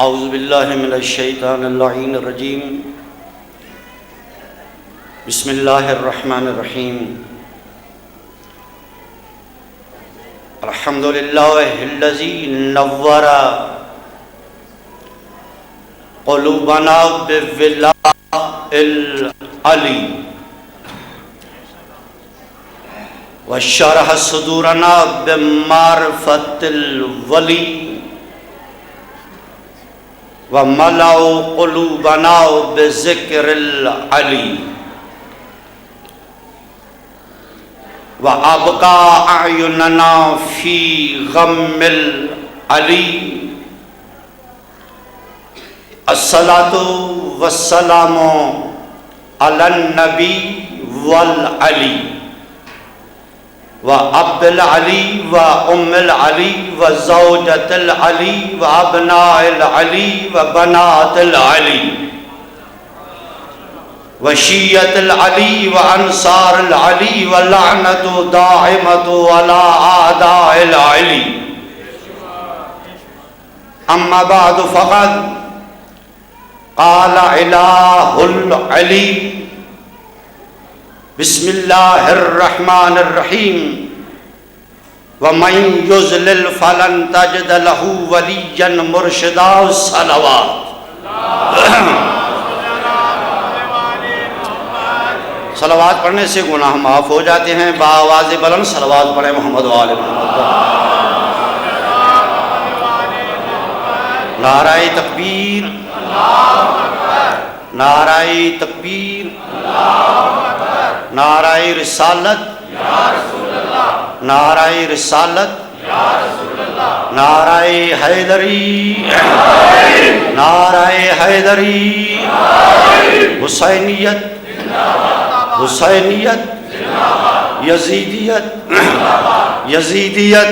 اعوذ باللہ من الشیطان اللعین الرجیم بسم اللہ الرحمن الرحیم الحمدللہ الذی نور قلوبنا بولاء العلی وشرح صدورنا بمعرفت الولی وملأ قلوبنا بذکر العلی وابقى اعیننا فی غم العلی الصلاة والسلام علی النبی والعلی وعبد العلی وام العلی وزوجة العلی وابناء العلی وبنات العلی وشیعة العلی وانصار العلی واللعنة دائمة على اعداء العلی اما بعد فقد قال الہ العلی بسم اللہ الرحمن الرحیم ومن یضلل فلن تجد له ولیا مرشدا صلوات پڑھنے سے گناہ معاف ہو جاتے ہیں. بآواز بلند صلوات پڑھیں محمد و آل محمد. نعرہ تکبیر، نعرہ تکبیر، نعرہ رسالت، نعرہ رسالت، نعرہ حیدری، نعرہ حیدری، حسینیت، حسینیت، یزیدیت، یزیدیت،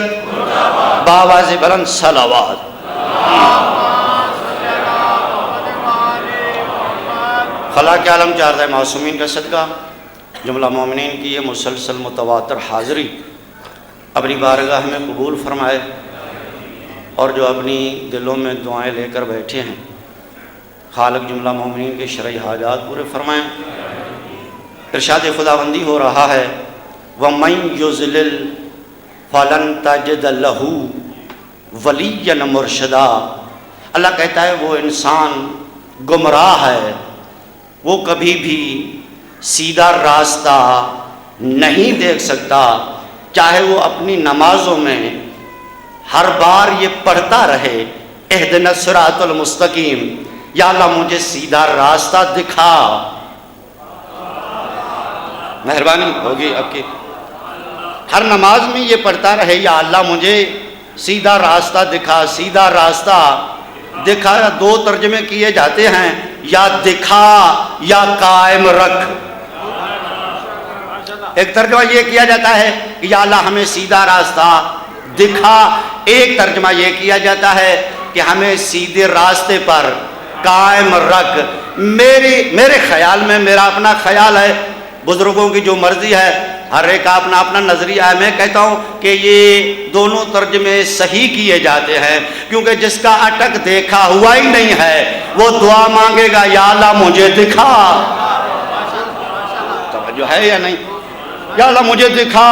بآواز بلند صلوات. خلا کے عالم چارہ معصومین کا صدقہ جملہ مومنین کی یہ مسلسل متواتر حاضری اپنی بارگاہ میں قبول فرمائے، اور جو اپنی دلوں میں دعائیں لے کر بیٹھے ہیں خالق جملہ مومنین کے شرعی حاجات پورے فرمائیں. ارشاد خداوندی ہو رہا ہے وَمَن يُضْلِلْ فَلَن تَجِدَ لَهُ وَلِيًّا مُرْشِدًا. اللہ کہتا ہے وہ انسان گمراہ ہے، وہ کبھی بھی سیدھا راستہ نہیں دیکھ سکتا، چاہے وہ اپنی نمازوں میں ہر بار یہ پڑھتا رہے اہدنا الصراط المستقیم، یا اللہ مجھے سیدھا راستہ دکھا. مہربانی ہوگی آپ کی. ہر نماز میں یہ پڑھتا رہے یا اللہ مجھے سیدھا راستہ دکھا، سیدھا راستہ دکھا. دو ترجمے کیے جاتے ہیں، یا دکھا یا قائم رکھ. ایک ترجمہ یہ کیا جاتا ہے کہ یا اللہ ہمیں سیدھا راستہ دکھا. ایک ترجمہ یہ کیا جاتا ہے کہ ہمیں سیدھے راستے پر قائم رکھ. میرے خیال میں، میرا اپنا خیال ہے، بزرگوں کی جو مرضی ہے، ہر ایک کا اپنا اپنا نظریہ ہے، میں کہتا ہوں کہ یہ دونوں ترجمے صحیح کیے جاتے ہیں، کیونکہ جس کا اٹک دیکھا ہوا ہی نہیں ہے وہ دعا مانگے گا یا اللہ مجھے دکھا. توجہ ہے یا نہیں؟ یا اللہ مجھے دکھا.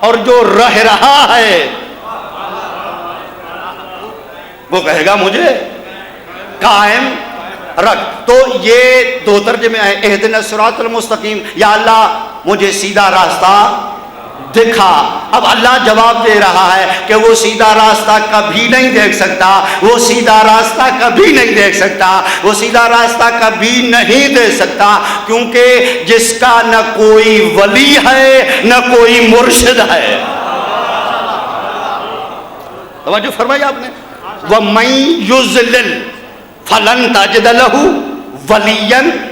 اور جو رہ رہا ہے وہ کہے گا مجھے قائم رکھ. تو یہ دو ترجمے ہیں، اہدنا الصراط المستقیم، یا اللہ مجھے سیدھا راستہ دکھا. اب اللہ جواب دے رہا ہے کہ وہ سیدھا راستہ کبھی نہیں دیکھ سکتا، وہ سیدھا راستہ کبھی نہیں دیکھ سکتا، وہ سیدھا راستہ کبھی نہیں دے سکتا، کیونکہ جس کا نہ کوئی ولی ہے نہ کوئی مرشد ہے. توجہ فرمائی آپ نے. وَمَن يُضْلِلْ فَلَن تَجِدَ لَهُ وَلِيًّا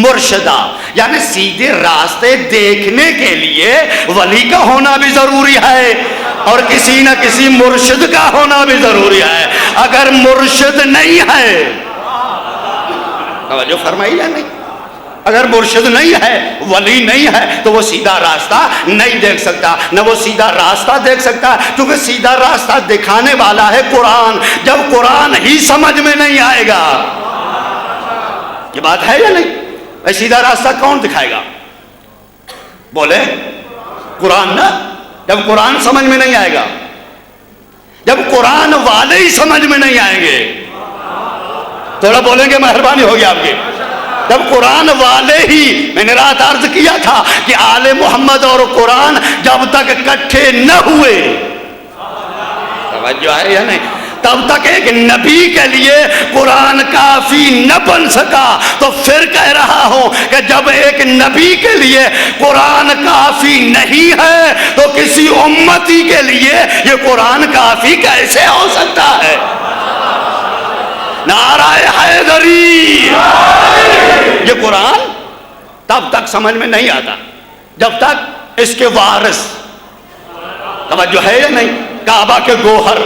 مرشدہ، یعنی سیدھے راستے دیکھنے کے لیے ولی کا ہونا بھی ضروری ہے اور کسی نہ کسی مرشد کا ہونا بھی ضروری ہے. اگر مرشد نہیں ہے، توجہ فرمائی یا نہیں، اگر مرشد نہیں ہے، ولی نہیں ہے، تو وہ سیدھا راستہ نہیں دیکھ سکتا، نہ وہ سیدھا راستہ دیکھ سکتا، کیونکہ سیدھا راستہ دکھانے والا ہے قرآن۔ جب قرآن ہی سمجھ میں نہیں آئے گا، یہ بات ہے یا نہیں؟ بھائی سیدھا راستہ کون دکھائے گا؟ بولے قرآن نا۔ جب قرآن سمجھ میں نہیں آئے گا، جب قرآن والے ہی سمجھ میں نہیں آئیں گے، تھوڑا بولیں گے مہربانی ہوگی آپ کی۔ جب قرآن والے ہی، میں نے رات عرض کیا تھا کہ آل محمد اور قرآن جب تک اکٹھے نہ ہوئے، توجہ ہے یا نہیں، تب تک ایک نبی کے لیے قرآن کافی نہ بن سکا۔ تو پھر کہہ رہا ہوں کہ جب ایک نبی کے لیے قرآن کافی نہیں ہے تو کسی امتی کے لیے یہ قرآن کافی کیسے ہو سکتا ہے؟ نعرہ حیدری! یہ قرآن تب تک سمجھ میں نہیں آتا جب تک اس کے وارث، توجہ ہے یا نہیں، کعبہ کے گوہر،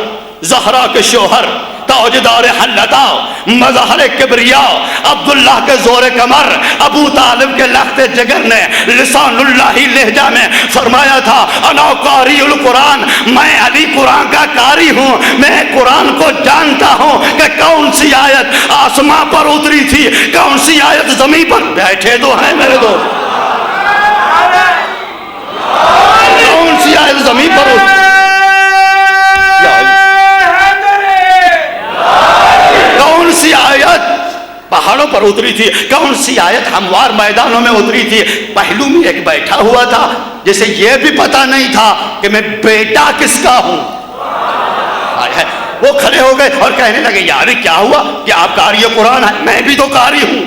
زہرا کے شوہر، تاجدار حلتا، مظہر کبریاء، عبداللہ کے زور کمر، ابو طالب کے لخت جگر نے لسان اللہ لہجہ میں فرمایا تھا انا قاری القرآن، میں علی قرآن کا قاری ہوں، میں قرآن کو جانتا ہوں کہ کون سی آیت آسمان پر اتری تھی، کون سی آیت زمین پر۔ بیٹھے تو ہیں میرے دوست، کون سی آیت زمین پر اتری، کون سی آیت پہاڑوں پر اتری تھی، کون سی آیت ہموار میدانوں میں اتری تھی۔ پہلو میں ایک بیٹھا ہوا تھا جسے یہ بھی پتا نہیں تھا کہ میں بیٹا کس کا ہوں۔ وہ کھڑے ہو گئے اور کہنے لگے یار کیا ہوا کہ آپ قاری قرآن ہیں؟ میں بھی تو قاری ہوں،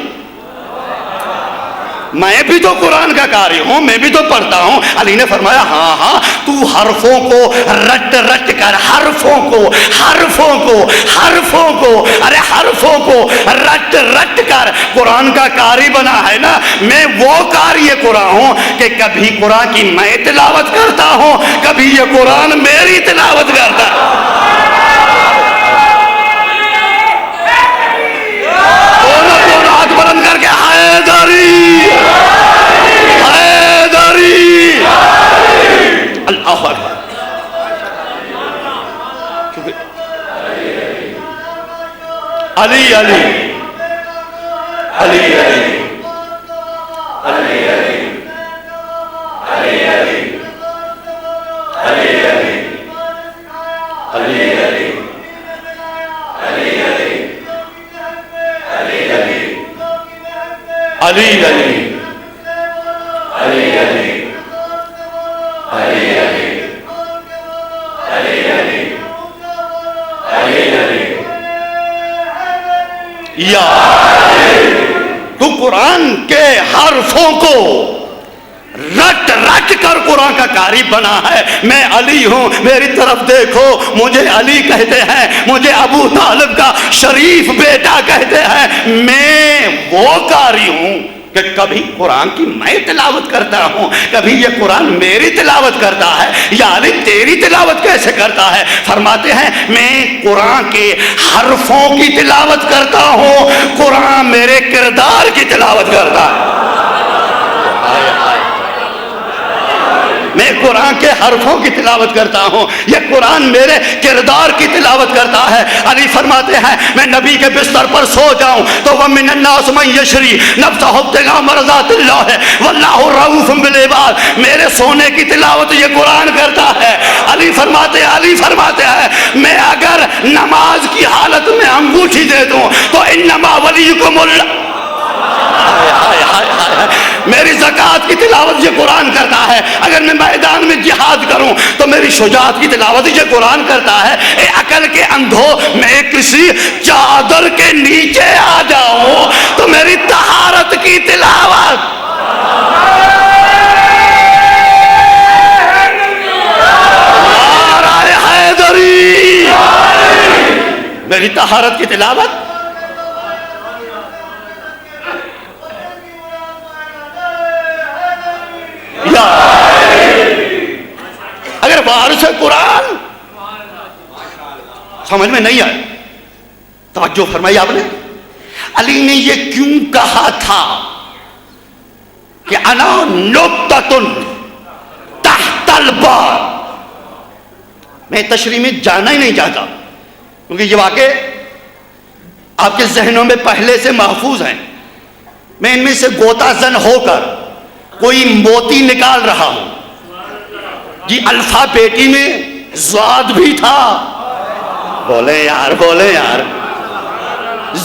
میں بھی تو قرآن کا قاری ہوں، میں بھی تو پڑھتا ہوں۔ علی نے فرمایا ہاں ہاں، تو حرفوں کو رٹ رٹ کر، حرفوں کو، حرفوں کو، حرفوں کو، ارے حرفوں کو رٹ رٹ کر قرآن کا قاری بنا ہے نا۔ میں وہ قاری قرآن ہوں کہ کبھی قرآن کی میں تلاوت کرتا ہوں، کبھی یہ قرآن میری تلاوت کرتا ہے۔ دونوں ہاتھ بلند کر کے حیدری، حیدری، اللہ اکبر۔ علی علی علی علی علی علی علی علی علی علی علی علی یا تو قرآن کے حرفوں کو رٹ رٹ کر قرآن کا قاری بنا ہے۔ میں علی ہوں، میری طرف دیکھو، مجھے علی کہتے ہیں، مجھے ابو طالب کا شریف بیٹا کہتے ہیں۔ میں وہ قاری ہوں کہ کبھی قرآن کی میں تلاوت کرتا ہوں، کبھی یہ قرآن میری تلاوت کرتا ہے۔ یا علی تیری تلاوت کیسے کرتا ہے؟ فرماتے ہیں میں قرآن کے حرفوں کی تلاوت کرتا ہوں، قرآن میرے کردار کی تلاوت کرتا ہے۔ میں قرآن کے حرفوں کی تلاوت کرتا ہوں، یہ قرآن میرے کردار کی تلاوت کرتا ہے۔ علی فرماتے ہیں میں نبی کے بستر پر سو جاؤں تو وَمِنَ النَّاسِ مَن يَشْرِي نَفْسَهُ ابْتِغَاءَ مَرْضَاتِ اللَّهِ وَاللَّهُ رَءُوفٌ بِالْعِبَادِ، میرے سونے کی تلاوت یہ قرآن کرتا ہے۔ علی فرماتے ہیں میں اگر نماز کی حالت میں انگوٹھی دے دوں تو انما ولیکم اللہ، میری زکوٰۃ کی تلاوت یہ قرآن کرتا ہے۔ اگر میں میدان میں جہاد کروں تو میری شجاعت کی تلاوت یہ قرآن کرتا ہے۔ اے عقل کے اندھو، میں کسی چادر کے نیچے آ جاؤں تو میری طہارت کی تلاوت، نعرہ حیدری، میری طہارت کی تلاوت۔ اگر وارث قرآن سمجھ میں نہیں آئے، توجہ فرمائی آپ نے، علی نے یہ کیوں کہا تھا؟ کہ انا نقطۃ تحت البار. میں تشریح میں جانا ہی نہیں چاہتا کیونکہ یہ واقع آپ کے ذہنوں میں پہلے سے محفوظ ہیں. میں ان میں سے غوطہ زن ہو کر کوئی موتی نکال رہا ہوں. جی الفابیٹی میں زاد بھی تھا، بولے یار بولے یار،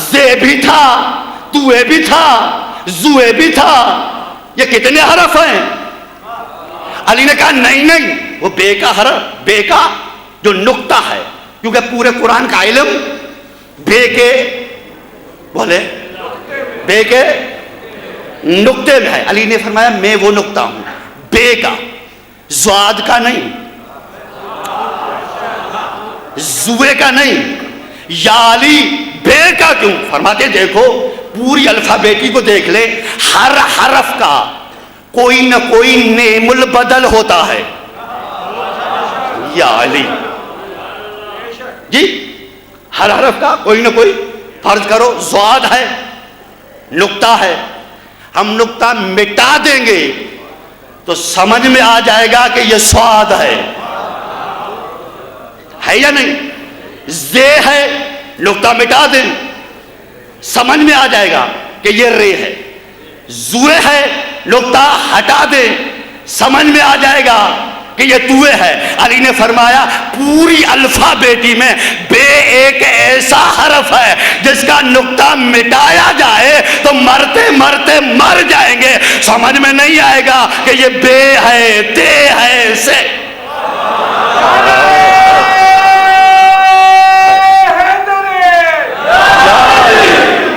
زے بھی تھا، توے بھی تھا، زوے بھی تھا. یہ کتنے حرف ہیں؟ علی نے کہا نہیں نہیں، وہ بے کا حرف، بے کا جو نقطہ ہے، کیونکہ پورے قرآن کا علم بے کے، بولے بے کے نقطے میں ہے. علی نے فرمایا میں وہ نقطہ ہوں بے کا، زواد کا نہیں، زوے کا نہیں. یا علی بے کا کیوں؟ فرماتے دیکھو پوری الفابیٹی کو دیکھ لے، ہر حرف کا کوئی نہ کوئی نعم البدل ہوتا ہے. یا علی جی ہر حرف کا کوئی نہ کوئی، فرض کرو زواد ہے، نقطہ ہے، ہم نقطہ مٹا دیں گے تو سمجھ میں آ جائے گا کہ یہ سواد ہے یا نہیں. زے ہے، نقطہ مٹا دیں سمجھ میں آ جائے گا کہ یہ رے ہے. زوے ہے، نقطہ ہٹا دیں سمجھ میں آ جائے گا کہ یہ توے ہے. علی نے فرمایا پوری الفابیٹی میں بے ایک ایسا حرف ہے جس کا نقطہ مٹایا جائے تو مرتے مرتے مر جائیں گے، سمجھ میں نہیں آئے گا کہ یہ بے ہے، تے ہے، سے.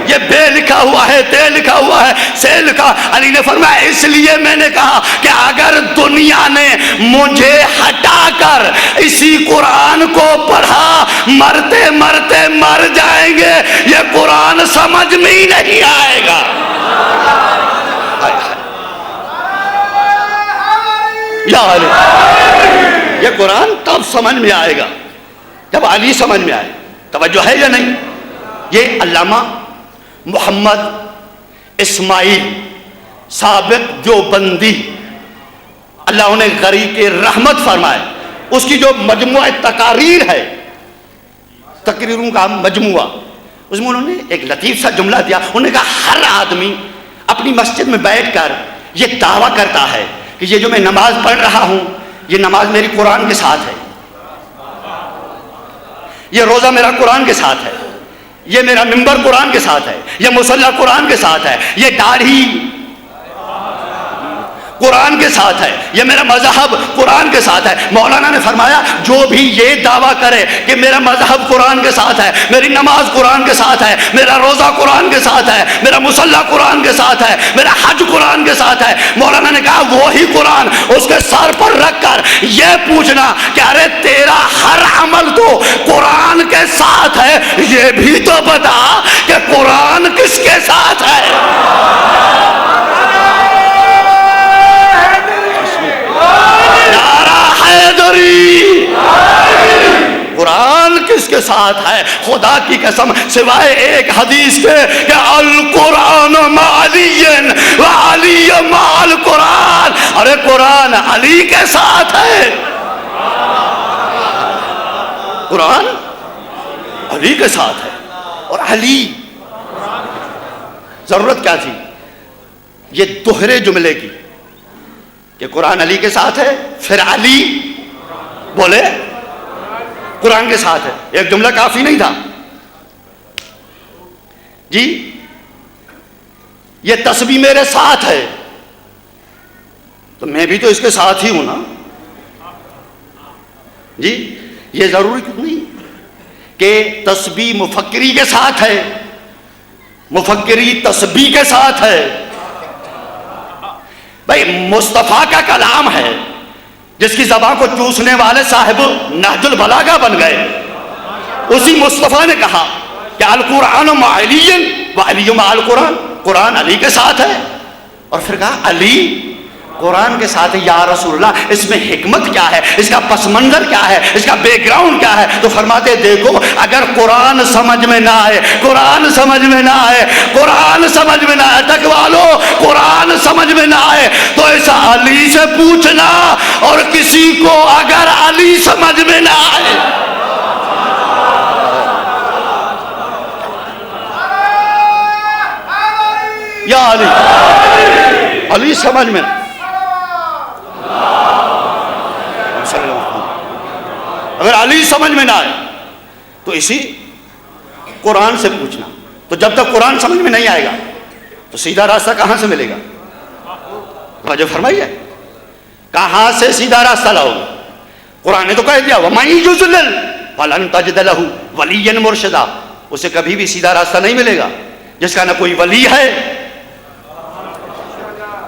یہ بے لکھا ہوا ہے، تے لکھا ہوا ہے، سے لکھا. علی نے فرمایا اس لیے میں نے کہا کہ اگر دنیا نے مجھے ہٹا کر اسی قرآن کو پڑھا، مرتے مرتے مر جائیں گے، یہ قرآن سمجھ میں ہی نہیں آئے گا. یا علی یہ قرآن تب سمجھ میں آئے گا جب علی سمجھ میں آئے. توجہ ہے یا نہیں؟ یہ علامہ محمد اسماعیل سابق دیوبندی، اللہ انہیں غریق رحمت فرمائے، اس کی جو مجموعہ تقاریر ہے، تقریروں کا مجموعہ، اس میں انہوں نے ایک لطیف سا جملہ دیا. انہوں نے کہا ہر آدمی اپنی مسجد میں بیٹھ کر یہ دعویٰ کرتا ہے کہ یہ جو میں نماز پڑھ رہا ہوں یہ نماز میری قرآن کے ساتھ ہے، یہ روزہ میرا قرآن کے ساتھ ہے، یہ میرا منبر قرآن کے ساتھ ہے، یہ مصلی قرآن کے ساتھ ہے، یہ داڑھی قرآن کے ساتھ ہے، یہ میرا مذہب قرآن کے ساتھ ہے. مولانا نے فرمایا جو بھی یہ دعویٰ کرے کہ میرا مذہب قرآن کے ساتھ ہے، میری نماز قرآن کے ساتھ ہے، میرا روزہ قرآن کے ساتھ ہے، میرا مصلی قرآن کے ساتھ ہے، میرا حج قرآن کے ساتھ ہے، مولانا نے کہا وہی قرآن اس کے سر پر رکھ کر یہ پوچھنا کہ ارے تیرا ہر عمل تو قرآن کے ساتھ ہے، یہ بھی تو بتا کہ قرآن کس کے ساتھ ہے. قرآن کس کے ساتھ ہے؟ خدا کی قسم سوائے ایک حدیث کے کہ القرآن مع علی و علی مع القرآن. ارے قرآن علی کے ساتھ ہے، قرآن علی کے ساتھ ہے. اور علی ضرورت کیا تھی یہ دوہرے جملے کی کہ قرآن علی کے ساتھ ہے پھر علی بولے قرآن کے ساتھ ہے؟ ایک جملہ کافی نہیں تھا. جی یہ تسبیح میرے ساتھ ہے تو میں بھی تو اس کے ساتھ ہی ہوں نا. جی یہ ضروری کیوں نہیں کہ تسبیح مفکری کے ساتھ ہے، مفکری تسبیح کے ساتھ ہے. بھائی مصطفیٰ کا کلام ہے جس کی زبان کو چوسنے والے صاحب نہج البلاغہ بن گئے. اسی مصطفیٰ نے کہا کہ القرآن مع علی و علی مع القرآن، قرآن علی کے ساتھ ہے. اور پھر کہا علی قرآن کے ساتھ یا رسول اللہ اس میں حکمت کیا ہے، اس کا پس منظر کیا ہے، اس کا بیک گراؤنڈ کیا ہے؟ تو فرماتے دیکھو اگر قرآن سمجھ میں نہ آئے، قرآن سمجھ میں نہ آئے، قرآن سمجھ میں نہ آئے، تک والو قرآن سمجھ میں نہ آئے تو ایسا علی سے پوچھنا، اور کسی کو اگر علی سمجھ میں نہ آئے، یا علی، علی سمجھ میں، اگر علی سمجھ میں نہ آئے تو اسی قرآن سے پوچھنا۔ تو جب تک قرآن سمجھ میں نہیں آئے گا تو سیدھا راستہ کہاں سے ملے گا؟ توجہ فرمائیے، کہاں سے سیدھا راستہ لاؤ گے؟ قرآن نے تو کہہ دیا وَمَن يُضْلِلْ فَلَن تَجِدَ لَهُ وَلِيًّا مُرْشِدًا، اسے کبھی بھی سیدھا راستہ نہیں ملے گا جس کا نہ کوئی ولی ہے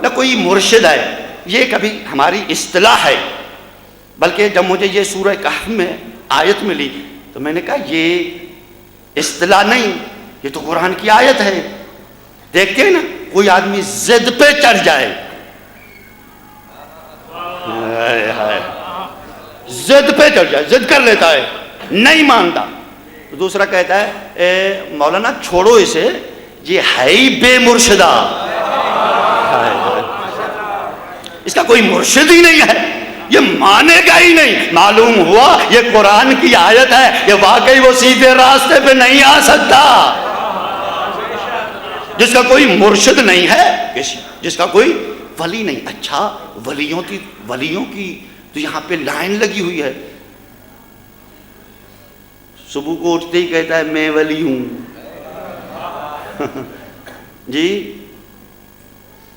نہ کوئی مرشد ہے۔ یہ کبھی ہماری اصطلاح ہے، بلکہ جب مجھے یہ سورہ کہف میں آیت ملی تو میں نے کہا یہ اصطلاح نہیں، یہ تو قرآن کی آیت ہے۔ دیکھتے ہیں نا کوئی آدمی ضد پہ چڑھ جائے، ضد پہ چڑھ جائے، ضد کر لیتا ہے، نہیں مانتا، تو دوسرا کہتا ہے اے مولانا چھوڑو اسے، یہ ہے ہی بے مرشدہ، اس کا کوئی مرشد ہی نہیں ہے، یہ مانے گا ہی نہیں۔ معلوم ہوا یہ قرآن کی آیت ہے، یہ واقعی وہ سیدھے راستے پہ نہیں آ سکتا، جس کا کوئی مرشد نہیں ہے، جس کا کوئی ولی نہیں۔ اچھا ولیوں کی تو یہاں پہ لائن لگی ہوئی ہے، صبح کو اٹھتے ہی کہتا ہے میں ولی ہوں جی،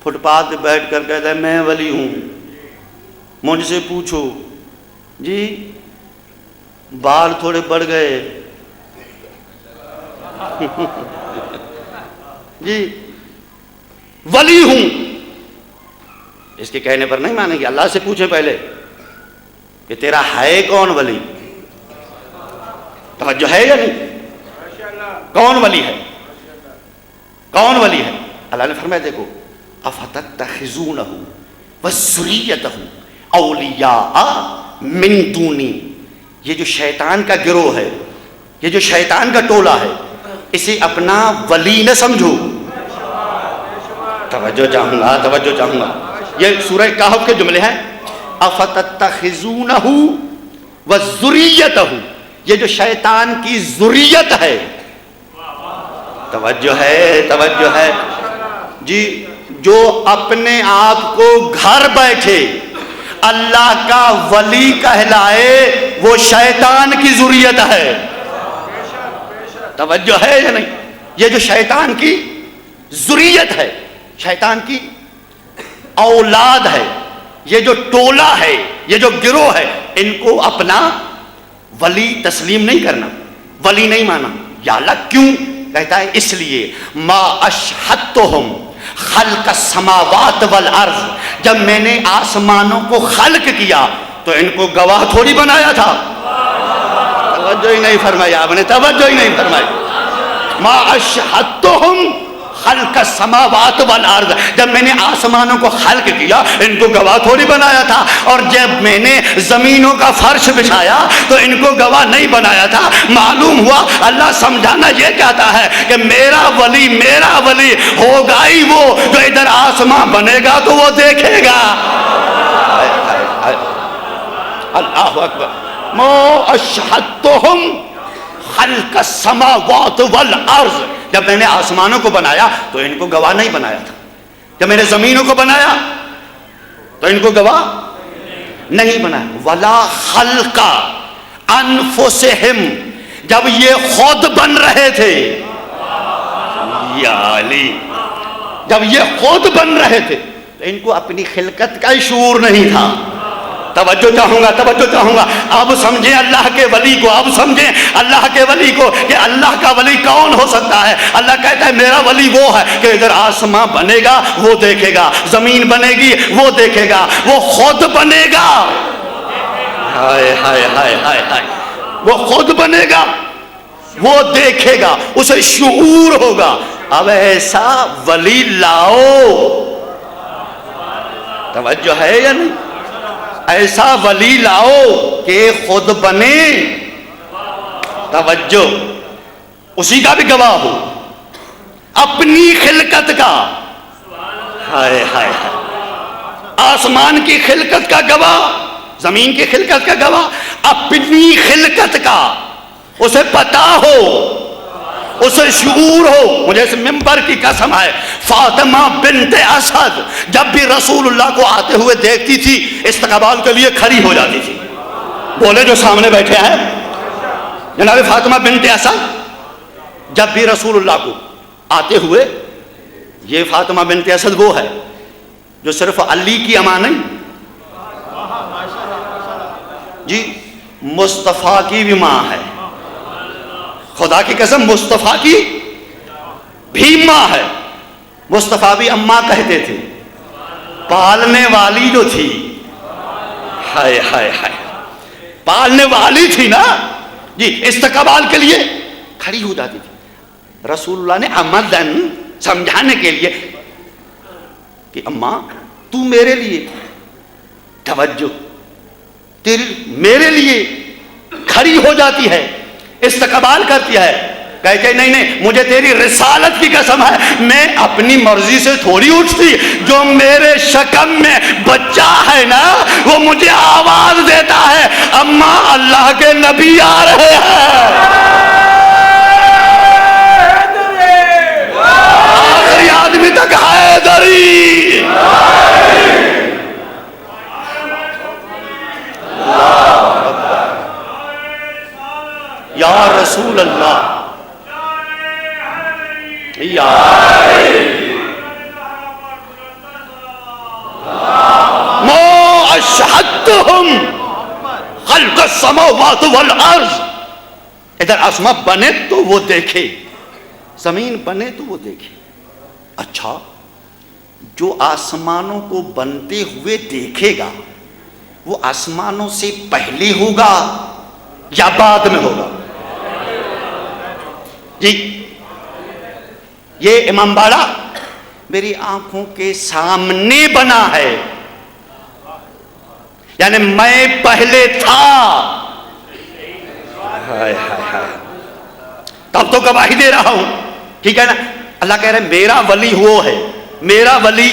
فٹ پاتھ پہ بیٹھ کر کہتا ہے میں ولی ہوں، مجھ سے پوچھو جی بال تھوڑے بڑھ گئے جی ولی ہوں، اس کے کہنے پر نہیں مانیں گے۔ اللہ سے پوچھیں پہلے کہ تیرا ہے کون ولی، توجہ ہے یا نہیں؟ کون ولی ہے، کون ولی ہے؟ اللہ نے فرمایا دیکھو افتتخذونہ وذریتہ اولیاء من دونی، یہ جو شیطان کا گروہ ہے، یہ جو شیطان کا ٹولہ ہے، اسے اپنا ولی نہ سمجھو۔ توجہ چاہوں گا، یہ سورہ کہف کے جملے ہیں، افتتخذونہ وذریتہ، یہ جو شیطان کی ذریت ہے، توجہ ہے جی، جو اپنے آپ کو گھر بیٹھے اللہ کا ولی کہلائے وہ شیطان کی ذریت ہے۔ توجہ ہے یا نہیں؟ یہ جو شیطان کی ذریت ہے، شیطان کی اولاد ہے، یہ جو ٹولہ ہے، یہ جو گروہ ہے، ان کو اپنا ولی تسلیم نہیں کرنا، ولی نہیں مانا۔ یا اللہ کیوں؟ کہتا ہے اس لیے ما اشہدتہم خلق السماوات والارض، جب میں نے آسمانوں کو خلق کیا تو ان کو گواہ تھوڑی بنایا تھا۔ توجہ ہی نہیں فرمایا آپ نے، توجہ ہی نہیں فرمائی۔ ما اشہدتہم خلق السماوات والارض، جب میں نے آسمانوں کو خلق کیا ان کو گواہ تھوڑی بنایا تھا، اور جب میں نے زمینوں کا فرش بچھایا تو ان کو گواہ نہیں بنایا تھا۔ معلوم ہوا اللہ سمجھانا یہ چاہتا ہے کہ میرا ولی ہوگا ہی وہ جو ادھر آسمان بنے گا تو وہ دیکھے گا۔ اللہ اکبر۔ ما اشہدتہم خلق السماوات والارض، جب میں نے آسمانوں کو بنایا تو ان کو گواہ نہیں بنایا تھا، جب میں نے زمینوں کو بنایا تو ان کو گواہ نہیں بنایا۔ ولا خلق انفسہم، جب یہ خود بن رہے تھے، یا علی، جب یہ خود بن رہے تھے تو ان کو اپنی خلقت کا شعور نہیں تھا۔ توجہ چاہوں گا، اب سمجھیں اللہ کے ولی کو، اب سمجھیں اللہ کے ولی کو کہ اللہ کا ولی کون ہو سکتا ہے۔ اللہ کہتا ہے میرا ولی وہ ہے کہ ادھر آسمان بنے گا وہ دیکھے گا، زمین بنے گی وہ دیکھے گا، وہ خود بنے گا، ہائے ہائے ہائے ہائے ہائے، وہ خود بنے گا، وہ دیکھے گا، اسے شعور ہوگا۔ اب ایسا ولی لاؤ توجہ ہے یا نہیں؟ ایسا ولی لاؤ کہ خود بنے، توجہ، اسی کا بھی گواہ ہو، اپنی خلقت کا، ہائے ہائے ہائے، آسمان کی خلقت کا گواہ، زمین کی خلقت کا گواہ، اپنی خلقت کا اسے پتا ہو، اسے شعور ہو۔ مجھے اس ممبر کی قسم ہے، فاطمہ بنت اسد جب بھی رسول اللہ کو آتے ہوئے دیکھتی تھی استقبال کے لیے کھڑی ہو جاتی تھی۔ بولے جو سامنے بیٹھے ہیں، جناب فاطمہ بنت اسد جب بھی رسول اللہ کو آتے ہوئے، یہ فاطمہ بنت اسد وہ ہے جو صرف علی کی اما نہیں جی، مصطفیٰ کی بھی ماں ہے، خدا کی قسم مصطفیٰ کی بھی ماں ہے۔ مصطفیٰ بھی اماں کہتے تھے، پالنے والی جو تھی، ہائے ہائے ہائے، پالنے والی تھی نا جی، استقبال کے لیے کھڑی ہو جاتی تھی۔ رسول اللہ نے عمدن سمجھانے کے لیے کہ اماں تو میرے لیے، توجہ، میرے لیے کھڑی ہو جاتی ہے، استقبال کرتی ہے، کہتے نہیں نہیں، مجھے تیری رسالت کی قسم ہے، میں اپنی مرضی سے تھوڑی اٹھتی، جو میرے شکم میں بچہ ہے نا وہ مجھے آواز دیتا ہے، اماں اللہ کے نبی آ رہے ہیں، آخری آدمی تک حیدری، یا رسول اللہ، یا ما اشہدتہم خلق السماوات والارض، ادھر آسمان بنے تو وہ دیکھے، زمین بنے تو وہ دیکھے۔ اچھا، جو آسمانوں کو بنتے ہوئے دیکھے گا وہ آسمانوں سے پہلے ہوگا یا بعد میں ہوگا؟ جی، یہ امام باڑہ میری آنکھوں کے سامنے بنا ہے، یعنی میں پہلے تھا، ہائے ہائے ہائے، تب تو گواہی دے رہا ہوں، ٹھیک ہے نا؟ اللہ کہہ رہے ہیں میرا ولی وہ ہے، میرا ولی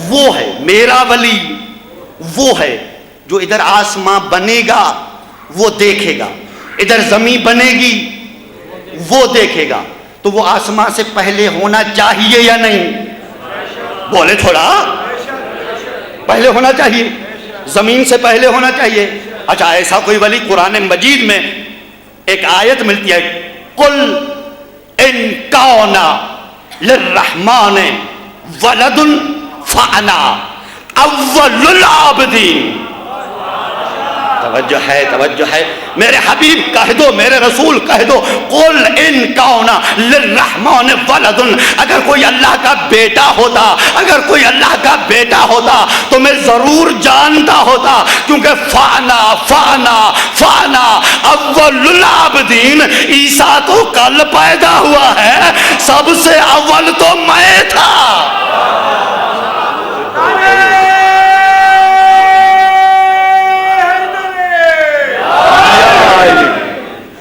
وہ ہے، میرا ولی وہ ہے جو ادھر آسمان بنے گا وہ دیکھے گا، ادھر زمین بنے گی وہ دیکھے گا، تو وہ آسمان سے پہلے ہونا چاہیے یا نہیں؟ بولے تھوڑا، پہلے ہونا چاہیے، زمین سے پہلے ہونا چاہیے۔ اچھا، ایسا کوئی ولی؟ قرآن مجید میں ایک آیت ملتی ہے، قل ان کان للرحمن ولد فانا اول العابدین۔ توجہ ہے، توجہ ہے، میرے حبیب کہہ دو، میرے رسول کہہ دو، قل ان کان للرحمن ولد، اگر کوئی اللہ کا بیٹا ہوتا، اگر کوئی اللہ کا بیٹا ہوتا تو میں ضرور جانتا ہوتا، کیونکہ فانا فانا فانا اول العابدین، عیسیٰ تو کل پیدا ہوا ہے، سب سے اول تو میں تھا۔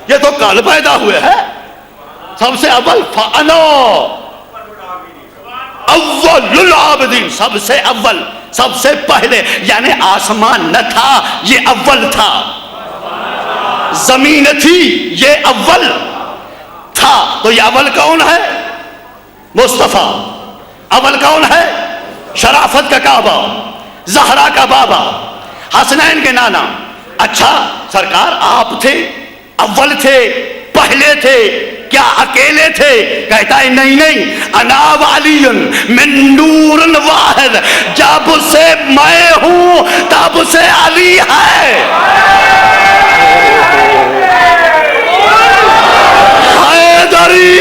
یہ تو کل پیدا ہوئے ہیں، سب سے اول فانا اول العابدین، سب سے اول، سب سے پہلے، یعنی آسمان نہ تھا یہ اول تھا، زمین تھی یہ اول تھا، تو یہ اول کون ہے؟ مصطفیٰ۔ اول کون ہے؟ شرافت کا کعبہ، زہرا کا بابا، حسنین کے نانا۔ اچھا سرکار آپ تھے، اول تھے، پہلے تھے، کیا اکیلے تھے؟ کہتا ہے نہیں نہیں، انا ولی من نور واحد، جب سے میں ہوں تب سے علی ہے۔ حیدری،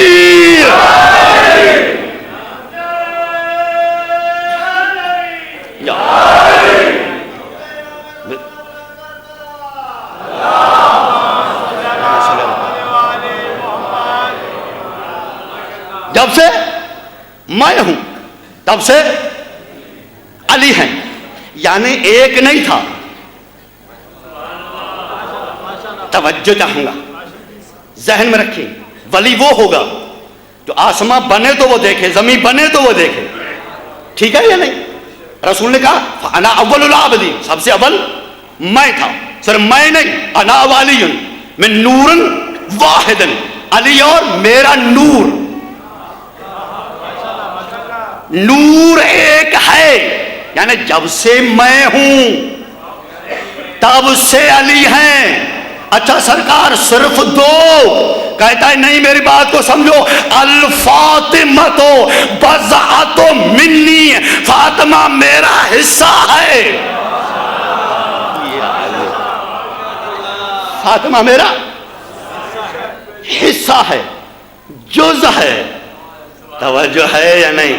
جب سے میں ہوں تب سے علی ہیں، یعنی ایک نہیں تھا. توجہ چاہوں گا، ذہن میں رکھیں، ولی وہ ہوگا جو آسمان بنے تو وہ دیکھے، زمین بنے تو وہ دیکھے. ٹھیک ہے یا نہیں؟ رسول نے کہا انا اول العابدین، سب سے اول میں تھا. صرف میں نہیں، انا والی من نور واحد، علی اور میرا نور. نور ایک ہے، یعنی جب سے میں ہوں تب سے علی ہیں. اچھا سرکار صرف دو؟ کہتا ہے نہیں، میری بات کو سمجھو. الفاطمہ تو بضعۃ منی، فاطمہ میرا حصہ ہے. فاطمہ میرا حصہ ہے، جز ہے. توجہ ہے یا نہیں؟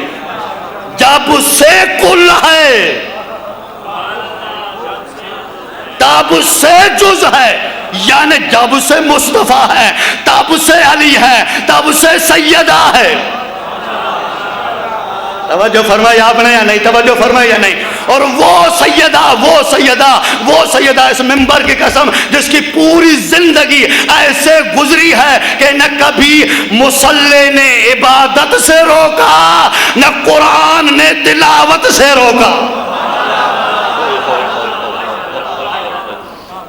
جب سے کل ہے تب سے جز ہے، یعنی جب سے مصطفیٰ ہے تب سے علی ہے، تب سے سیدہ ہے. توجہ فرمائی آپ نے یا نہیں؟ توجہ فرمائی یا نہیں؟ اور وہ سیدہ اس منبر کی قسم جس کی پوری زندگی ایسے گزری ہے کہ نہ کبھی مصلی نے عبادت سے روکا، نہ قرآن نے تلاوت سے روکا.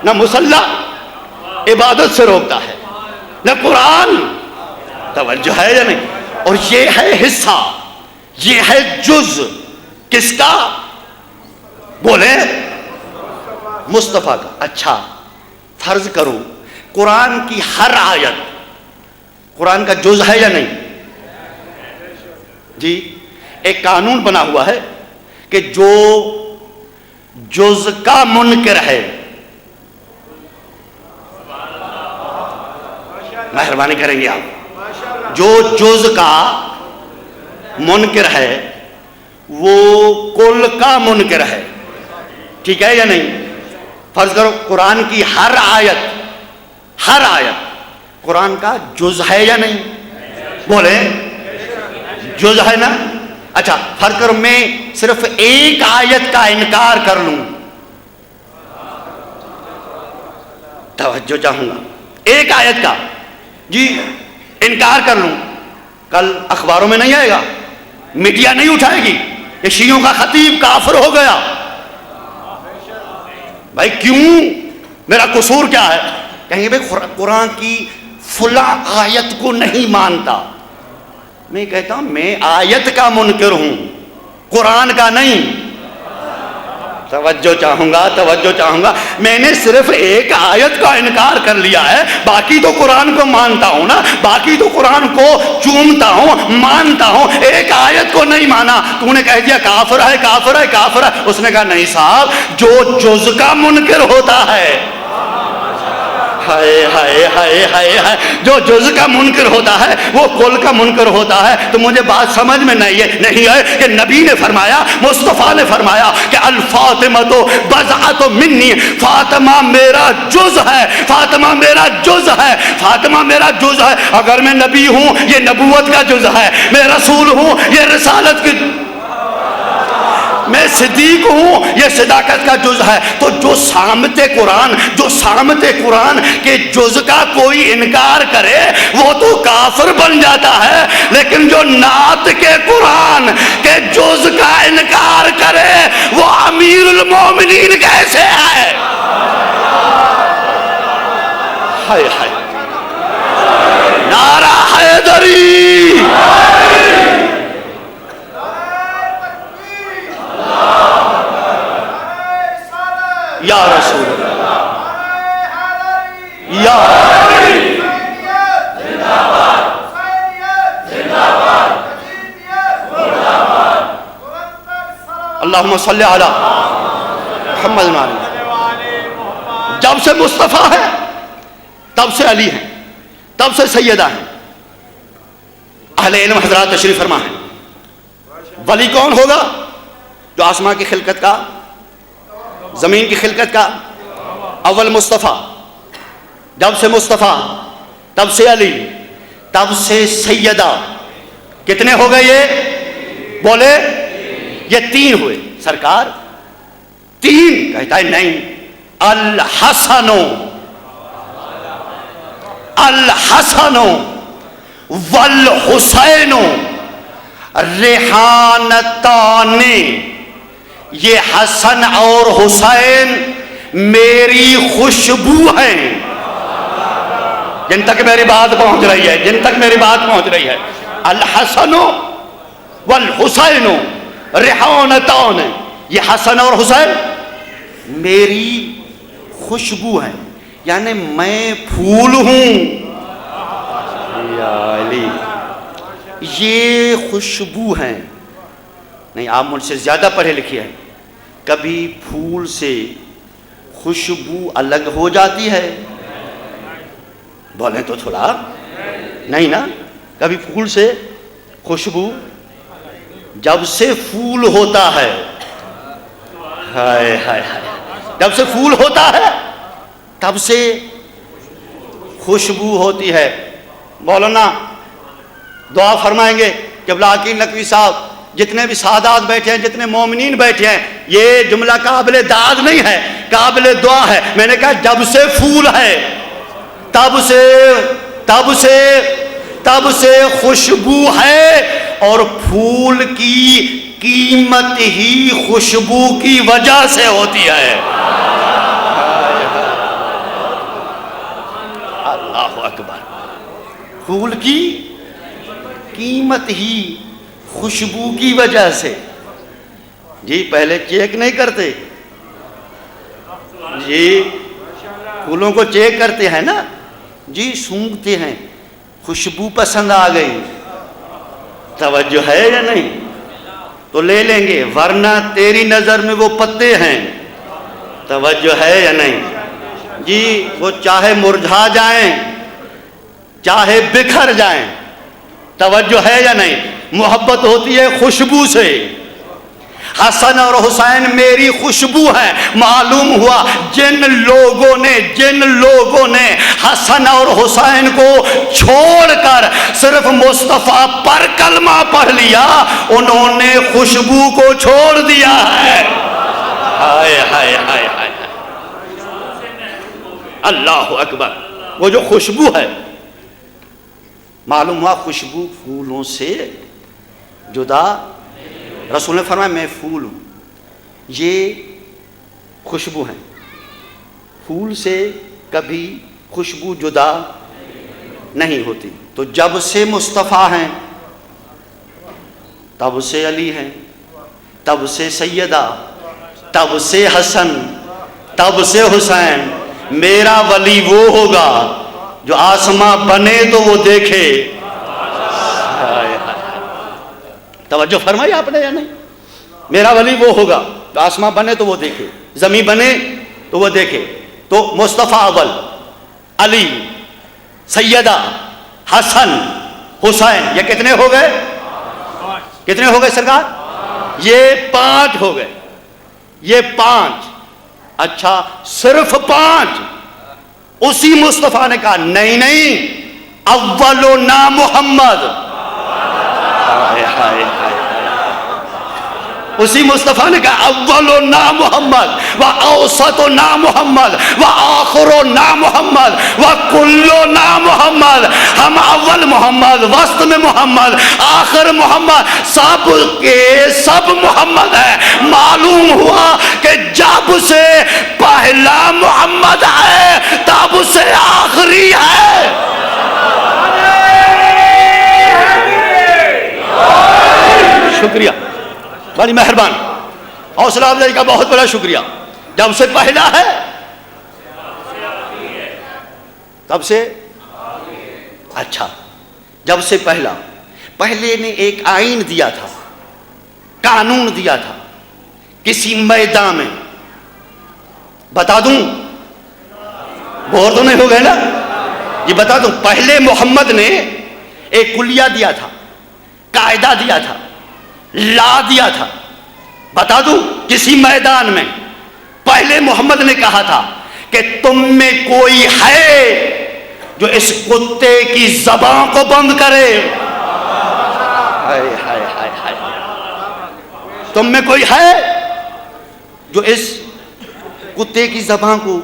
نہ مصلی عبادت سے روکتا ہے، نہ قرآن. توجہ ہے یا نہیں؟ اور یہ ہے حصہ، یہ ہے جز کس کا؟ بولے مصطفیٰ کا. اچھا فرض کرو قرآن کی ہر آیت قرآن کا جز ہے یا نہیں؟ جی ایک قانون بنا ہوا ہے کہ جو جز کا منکر ہے، مہربانی کریں گے آپ، جو جز کا منکر ہے وہ کل کا منکر ہے. ٹھیک ہے یا نہیں؟ فرض کرو قرآن کی ہر آیت قرآن کا جز ہے یا نہیں؟ بولے جز ہے نا. اچھا فرض کرو میں صرف ایک آیت کا انکار کر لوں. توجہ چاہوں گا، ایک آیت کا جی انکار کر لوں، کل اخباروں میں نہیں آئے گا، میڈیا نہیں اٹھائے گی کہ شیعوں کا خطیب کافر ہو گیا. بھائی کیوں؟ میرا قصور کیا ہے؟ کہیں گے بھائی قرآن کی فلاں آیت کو نہیں مانتا. میں کہتا ہوں میں آیت کا منکر ہوں، قرآن کا نہیں. توجہ چاہوں گا، میں نے صرف ایک آیت کا انکار کر لیا ہے، باقی تو قرآن کو مانتا ہوں نا، باقی تو قرآن کو چومتا ہوں، مانتا ہوں. ایک آیت کو نہیں مانا، تو نے کہہ دیا کافر ہے. اس نے کہا نہیں صاحب، جو جز کا منکر ہوتا ہے، جو جز کا منکر ہوتا ہے وہ کل کا منکر ہوتا ہے. تو مجھے بات سمجھ میں نہیں ہے کہ نبی نے فرمایا، مصطفیٰ نے فرمایا کہ الفاطمہ تو بضعۃ منی، فاطمہ میرا جز ہے، فاطمہ میرا جز ہے. اگر میں نبی ہوں یہ نبوت کا جز ہے، میں رسول ہوں یہ رسالت کی، میں صدیق ہوں یہ صداقت کا جز ہے. تو جو سامت قرآن کے جز کا کوئی انکار کرے وہ تو کافر بن جاتا ہے، لیکن جو نعت کے قرآن کے جز کا انکار کرے وہ امیر المومنین کیسے ہے؟ ہائے نعرہ حیدری، یا رسول اللہ، یا اللہم صلی علی محمد. جب سے مصطفیٰ ہے تب سے علی ہیں، تب سے سیدہ ہیں. اہل علم حضرات تشریف فرما ہے. ولی کون ہوگا؟ جو آسمان کی خلقت کا، زمین کی خلقت کا اول مصطفیٰ. جب سے مصطفیٰ تب سے علی، تب سے سیدہ. کتنے ہو گئے یہ؟ بولے یہ 3 ہوئے. سرکار 3 کہتا ہے نہیں، الحسن الحسن والحسین ریحانتان، یہ حسن اور حسین میری خوشبو ہیں. جن تک میری بات پہنچ رہی ہے، جن تک میری بات پہنچ رہی ہے، الحسن والحسین ریحانتان، یہ حسن اور حسین میری خوشبو ہیں، یعنی میں پھول ہوں یا علی، یہ خوشبو ہیں. نہیں، آپ مجھ سے زیادہ پڑھے لکھے ہیں. کبھی پھول سے خوشبو الگ ہو جاتی ہے؟ بولیں تو تھوڑا. نہیں نا، کبھی پھول سے خوشبو، جب سے پھول ہوتا ہے، ہائے ہائے ہائے، جب سے پھول ہوتا ہے تب سے خوشبو ہوتی ہے. مولانا دعا فرمائیں گے کہ عقیل نقوی صاحب، جتنے بھی سادات بیٹھے ہیں، جتنے مومنین بیٹھے ہیں، یہ جملہ قابل داد نہیں ہے، قابل دعا ہے. میں نے کہا جب سے پھول ہے تب سے خوشبو ہے، اور پھول کی قیمت ہی خوشبو کی وجہ سے ہوتی ہے. اللہ اکبر. پھول کی قیمت ہی خوشبو کی وجہ سے. جی پہلے چیک نہیں کرتے جی، پھولوں کو چیک کرتے ہیں نا جی، سونگھتے ہیں، خوشبو پسند آ گئی، توجہ ہے یا نہیں تو لے لیں گے، ورنہ تیری نظر میں وہ پتے ہیں. توجہ ہے یا نہیں جی؟ وہ چاہے مرجھا جائیں چاہے بکھر جائیں. توجہ ہے یا نہیں؟ محبت ہوتی ہے خوشبو سے. حسن اور حسین میری خوشبو ہے. معلوم ہوا جن لوگوں نے حسن اور حسین کو چھوڑ کر صرف مصطفیٰ پر کلمہ پڑھ لیا، انہوں نے خوشبو کو چھوڑ دیا ہے. ہائے ہائے ہائے ہائے، اللہ اکبر. وہ جو خوشبو ہے، معلوم ہوا خوشبو پھولوں سے جدا. رسول نے فرمایا میں پھول ہوں، یہ خوشبو ہیں. پھول سے کبھی خوشبو جدا نہیں ہوتی. تو جب سے مصطفیٰ ہیں تب سے علی ہیں، تب سے سیدہ، تب سے حسن، تب سے حسین. میرا ولی وہ ہوگا جو آسماں بنے تو وہ دیکھے. توجہ فرمائی آپ نے یا نہیں؟ میرا ولی وہ ہوگا تو آسماں بنے تو وہ دیکھے، زمین بنے تو وہ دیکھے. تو مصطفیٰ اول، علی، سیدہ، حسن، حسین، یہ کتنے ہو گئے؟ کتنے ہو گئے سرکار؟ یہ 5 ہو گئے. یہ 5. اچھا صرف 5؟ اسی مصطفیٰ نے کہا نہیں، اولنا محمد. اسی مصطفیٰ نے کہا اولنا محمد و اوسطنا محمد و آخرنا محمد و کلنا محمد. ہم اول محمد، وسط میں محمد، آخر محمد، سب کے سب محمد ہیں. معلوم ہوا کہ جب سے پہلا محمد ہے تب سے آخری ہے. شکریہ، بڑی مہربان، حوصلہ افزائی کا بہت بڑا شکریہ. جب سے پہلا ہے تب سے اچھا، جب سے پہلے نے ایک آئین دیا تھا، قانون دیا تھا کسی میدان میں. بتا دوں، بور تو نہیں ہو گئے نا؟ یہ بتا دوں، پہلے محمد نے ایک کلیہ دیا تھا، قاعدہ دیا تھا، لا دیا تھا. بتا دوں کسی میدان میں پہلے محمد نے کہا تھا کہ تم میں کوئی ہے جو اس کتے کی زبان کو بند کرے. ہائے ہائے ہائے ہائے، تم میں کوئی ہے جو اس کتے کی زبان کو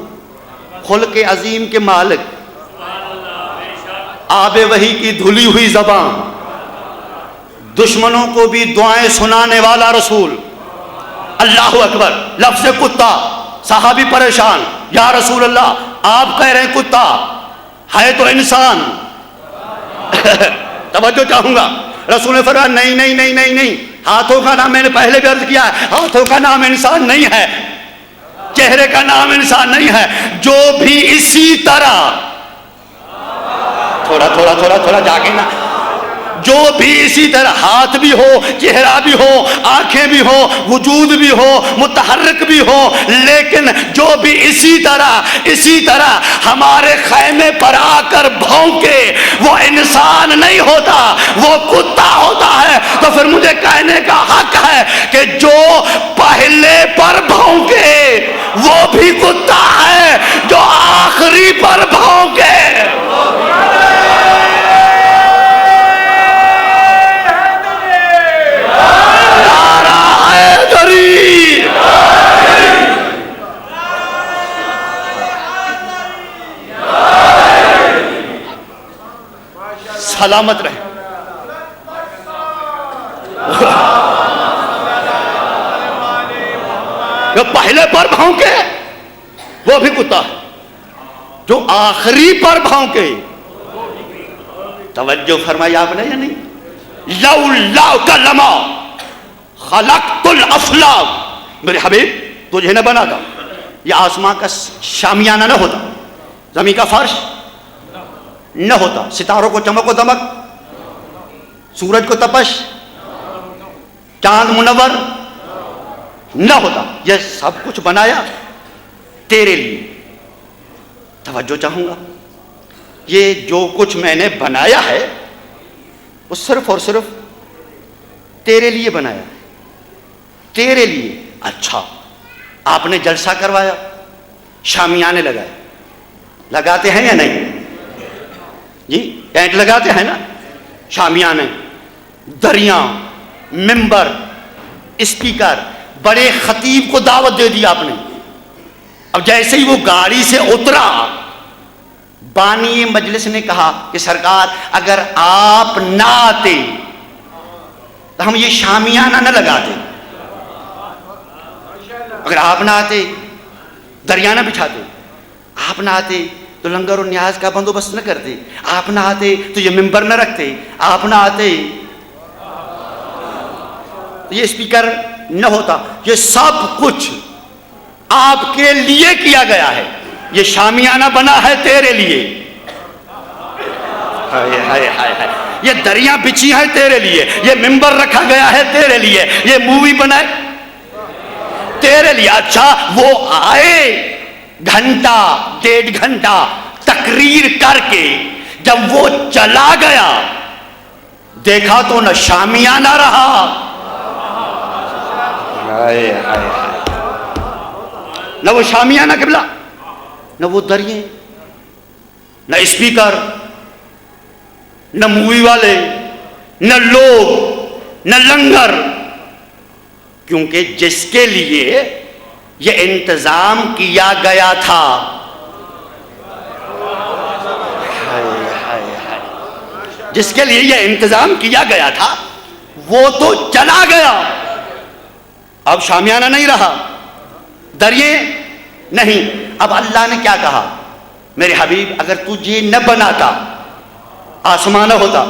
خلق عظیم کے مالک، آب وحی کی دھلی ہوئی زبان، دشمنوں کو بھی دعائیں سنانے والا رسول، اللہ اکبر. لفظ کتا، صحابی پریشان، یا رسول اللہ آپ کہہ رہے ہیں کتا، ہے تو انسان. توجہ چاہوں گا. رسول نے فرمایا نہیں نہیں نہیں نہیں نہیں، ہاتھوں کا نام، میں نے پہلے بھی عرض کیا ہے، ہاتھوں کا نام انسان نہیں ہے، چہرے کا نام انسان نہیں ہے. جو بھی اسی طرح، تھوڑا تھوڑا تھوڑا تھوڑا جاگے نا، جو بھی اسی طرح ہاتھ بھی ہو، چہرہ بھی ہو، آنکھیں بھی ہو، وجود بھی ہو، متحرک بھی ہو، لیکن جو بھی اسی طرح ہمارے خیمے پر آ کر بھونکے، وہ انسان نہیں ہوتا، وہ کتا ہوتا ہے. تو پھر مجھے کہنے کا حق ہے کہ جو پہلے پر بھونکے وہ بھی کتا ہے، جو آخری پر بھونکے سلامت رہے. جو پہلے پر بھونکے وہ بھی کتا ہے، جو آخری پر بھونکے. توجہ فرمائی آپ نے یا نہیں؟ لولا کلمہ خلقت الافلاک، میرے حبیب تجھے نہ بنا تھا، یہ آسمان کا شامیانہ نہ ہوتا، زمین کا فرش نہ ہوتا، ستاروں کو چمک و دمک، سورج کو تپش، چاند منور نہ ہوتا. یہ سب کچھ بنایا تیرے لیے. توجہ چاہوں گا، یہ جو کچھ میں نے بنایا ہے وہ صرف اور صرف تیرے لیے بنایا ہے، تیرے لیے. اچھا، آپ نے جلسہ کروایا، شامیانے لگائے، لگاتے ہیں یا نہیں جی؟ ٹینٹ لگاتے ہیں نا، شامیانے، دریاں، ممبر، اسپیکر، بڑے خطیب کو دعوت دے دی آپ نے. اب جیسے ہی وہ گاڑی سے اترا، بانی مجلس نے کہا کہ سرکار اگر آپ نہ آتے تو ہم یہ شامیانہ نہ لگاتے، اگر آپ نہ آتے دریا نہ بچھاتے، آپ نہ آتے تو لنگر و نیاز کا بندوبست نہ کرتے، آپ نہ آتے تو یہ ممبر نہ رکھتے، آپ نہ آتے تو یہ اسپیکر نہ ہوتا. یہ سب کچھ آپ کے لیے کیا گیا ہے، یہ شامیانہ بنا ہے تیرے لیے. ہائے ہائے ہائے ہائے، یہ دریاں بچھی ہیں تیرے لیے، یہ ممبر رکھا گیا ہے تیرے لیے، یہ مووی بنائے تیرے لیے. اچھا، وہ آئے گھنٹہ 1.5 گھنٹہ تقریر کر کے، جب وہ چلا گیا دیکھا تو نہ شامیانہ رہا، نہ وہ شامیانہ قبلہ، نہ وہ دریا، نہ اسپیکر، نہ مووی والے، نہ لوگ، نہ لنگر. کیونکہ جس کے لیے یہ انتظام کیا گیا تھا، جس کے لیے یہ انتظام کیا گیا تھا وہ تو چلا گیا. اب شامیانہ نہیں رہا، دریے نہیں. اب اللہ نے کیا کہا؟ میرے حبیب اگر تجھے نہ بناتا، آسمان نہ ہوتا،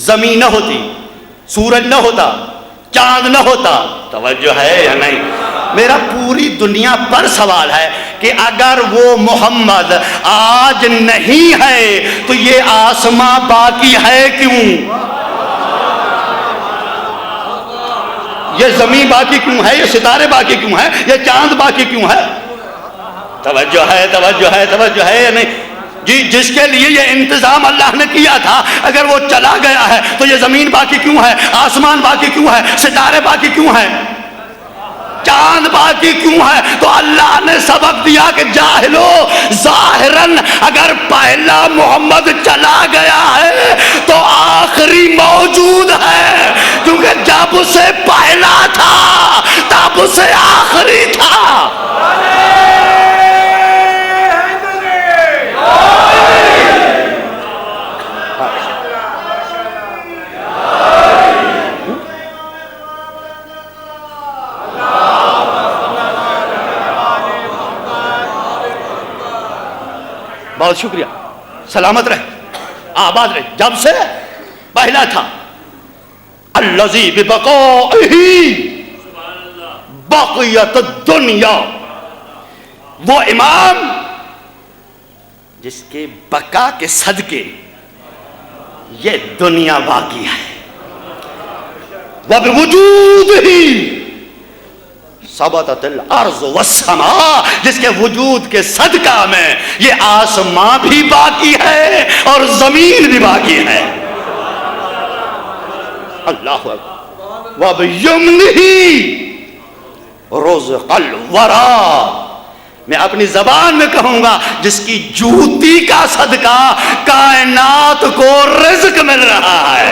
زمین نہ ہوتی، سورج نہ ہوتا، چاند نہ ہوتا. توجہ ہے یا نہیں؟ میرا پوری دنیا پر سوال ہے کہ اگر وہ محمد آج نہیں ہے تو یہ آسمان باقی ہے کیوں؟ یہ زمین باقی کیوں ہے؟ یہ ستارے باقی کیوں ہیں؟ یہ چاند باقی کیوں ہے؟ توجہ ہے، توجہ ہے، توجہ ہے یا نہیں جی؟ جس کے لیے یہ انتظام اللہ نے کیا تھا اگر وہ چلا گیا ہے تو یہ زمین باقی کیوں ہے؟ آسمان باقی کیوں ہے؟ ستارے باقی کیوں ہیں؟ چاند باقی کیوں ہے؟ تو اللہ نے سبق دیا کہ جاہلو، ظاہراً اگر پہلا محمد چلا گیا ہے تو آخری موجود ہے، کیونکہ جب اسے پہلا تھا تب اسے آخری تھا. بہت شکریہ، سلامت رہے، آباد رہے. جب سے پہلا تھا الذی ببقائہ بقیت الدنیا، وہ امام جس کے بقا کے صدقے یہ دنیا باقی ہے. وَبِوُجُودِهِ ثبتت الارض والسماء، جس کے وجود کے صدقہ میں یہ آسمان بھی باقی ہے اور زمین بھی باقی ہے. اللہ اکبر. وَبِيُمْنِهِ رُزِقَ الْوَرَى، میں اپنی زبان میں کہوں گا جس کی جوتی کا صدقہ کائنات کو رزق مل رہا ہے.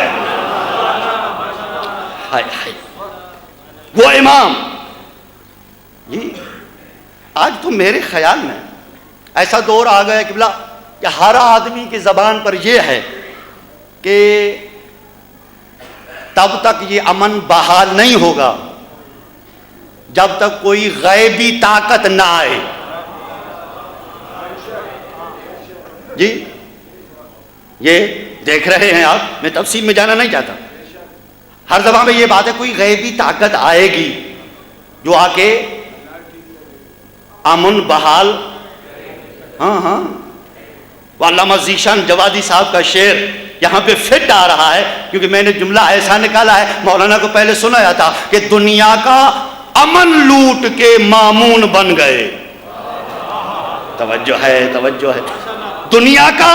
ہائے ہائے، وہ امام جی. آج تو میرے خیال میں ایسا دور آ گیا کہ ہر آدمی کی زبان پر یہ ہے کہ تب تک یہ امن بحال نہیں ہوگا جب تک کوئی غیبی طاقت نہ آئے. جی یہ دیکھ رہے ہیں آپ، میں تفصیل میں جانا نہیں چاہتا. ہر زبان میں یہ بات ہے کوئی غیبی طاقت آئے گی جو آ کے امن بحال. ہاں علامہ ذیشان جوادی صاحب کا شعر یہاں پہ فٹ آ رہا ہے، کیونکہ میں نے جملہ ایسا نکالا ہے، مولانا کو پہلے سنایا تھا کہ دنیا کا امن لوٹ کے مامون بن گئے. توجہ ہے، توجہ ہے. دنیا کا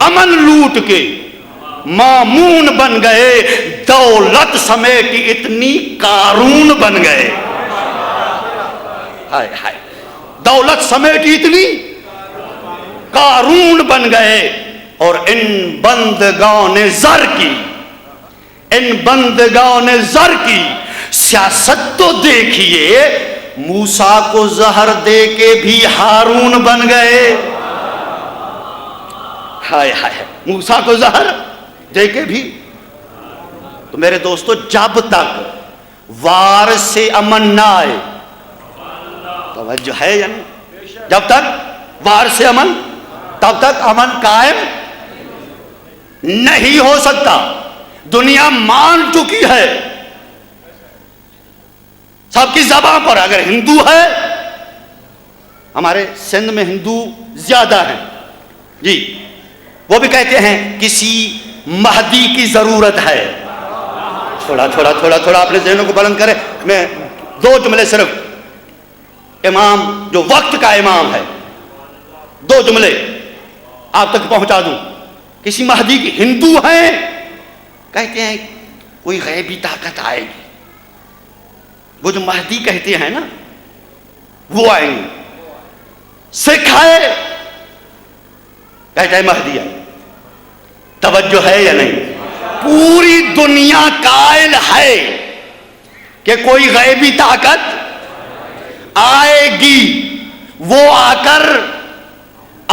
امن لوٹ کے مامون بن گئے، دولت سمیٹی اتنی قارون بن گئے. ہائے ہائے، دولت سمیٹی اتنی قارون بن گئے. اور ان بندگان زر کی، ان بندگان زر کی سیاست تو دیکھیے، موسیٰ کو زہر دے کے بھی ہارون بن گئے. ہائے ہائے، موسیٰ کو زہر دے کے بھی. تو میرے دوستو، جب تک وار سے امن نہ آئے، توجہ ہے یا نہیں، جب تک وار سے امن، تب تک امن قائم نہیں ہو سکتا. دنیا مان چکی ہے سب کی زبان پر. اگر ہندو ہے، ہمارے سندھ میں ہندو زیادہ ہیں جی، وہ بھی کہتے ہیں کسی مہدی کی ضرورت ہے. تھوڑا تھوڑا تھوڑا تھوڑا اپنے ذہنوں کو بلند کرے. میں دو جملے صرف، امام جو وقت کا امام ہے، دو جملے آپ تک پہنچا دوں. کسی مہدی کی، ہندو ہیں کہتے ہیں کوئی غیبی طاقت آئے گی. وہ جو مہدی کہتے ہیں نا وہ آئیں گے. سکھ ہے کہتا ہے مہدی آئے. توجہ ہے یا نہیں؟ پوری دنیا قائل ہے کہ کوئی غیبی طاقت آئے گی، وہ آ کر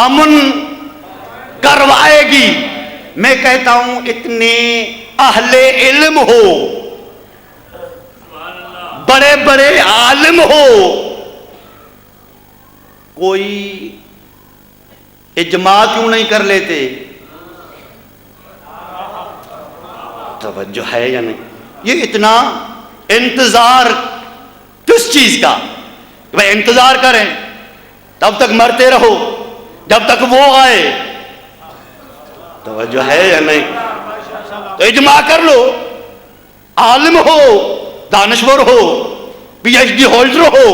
امن کروائے گی. میں کہتا ہوں اتنے اہل علم ہو، بڑے بڑے عالم ہو، کوئی اجماع کیوں نہیں کر لیتے؟ توجہ ہے یا نہیں؟ یہ اتنا انتظار کس چیز کا؟ بھائی انتظار کریں تب تک مرتے رہو جب تک وہ آئے. توجہ ہے یا نہیں؟ تو اجماع کر لو، عالم ہو، دانشور ہو، پی ایچ ڈی ہولڈر ہو،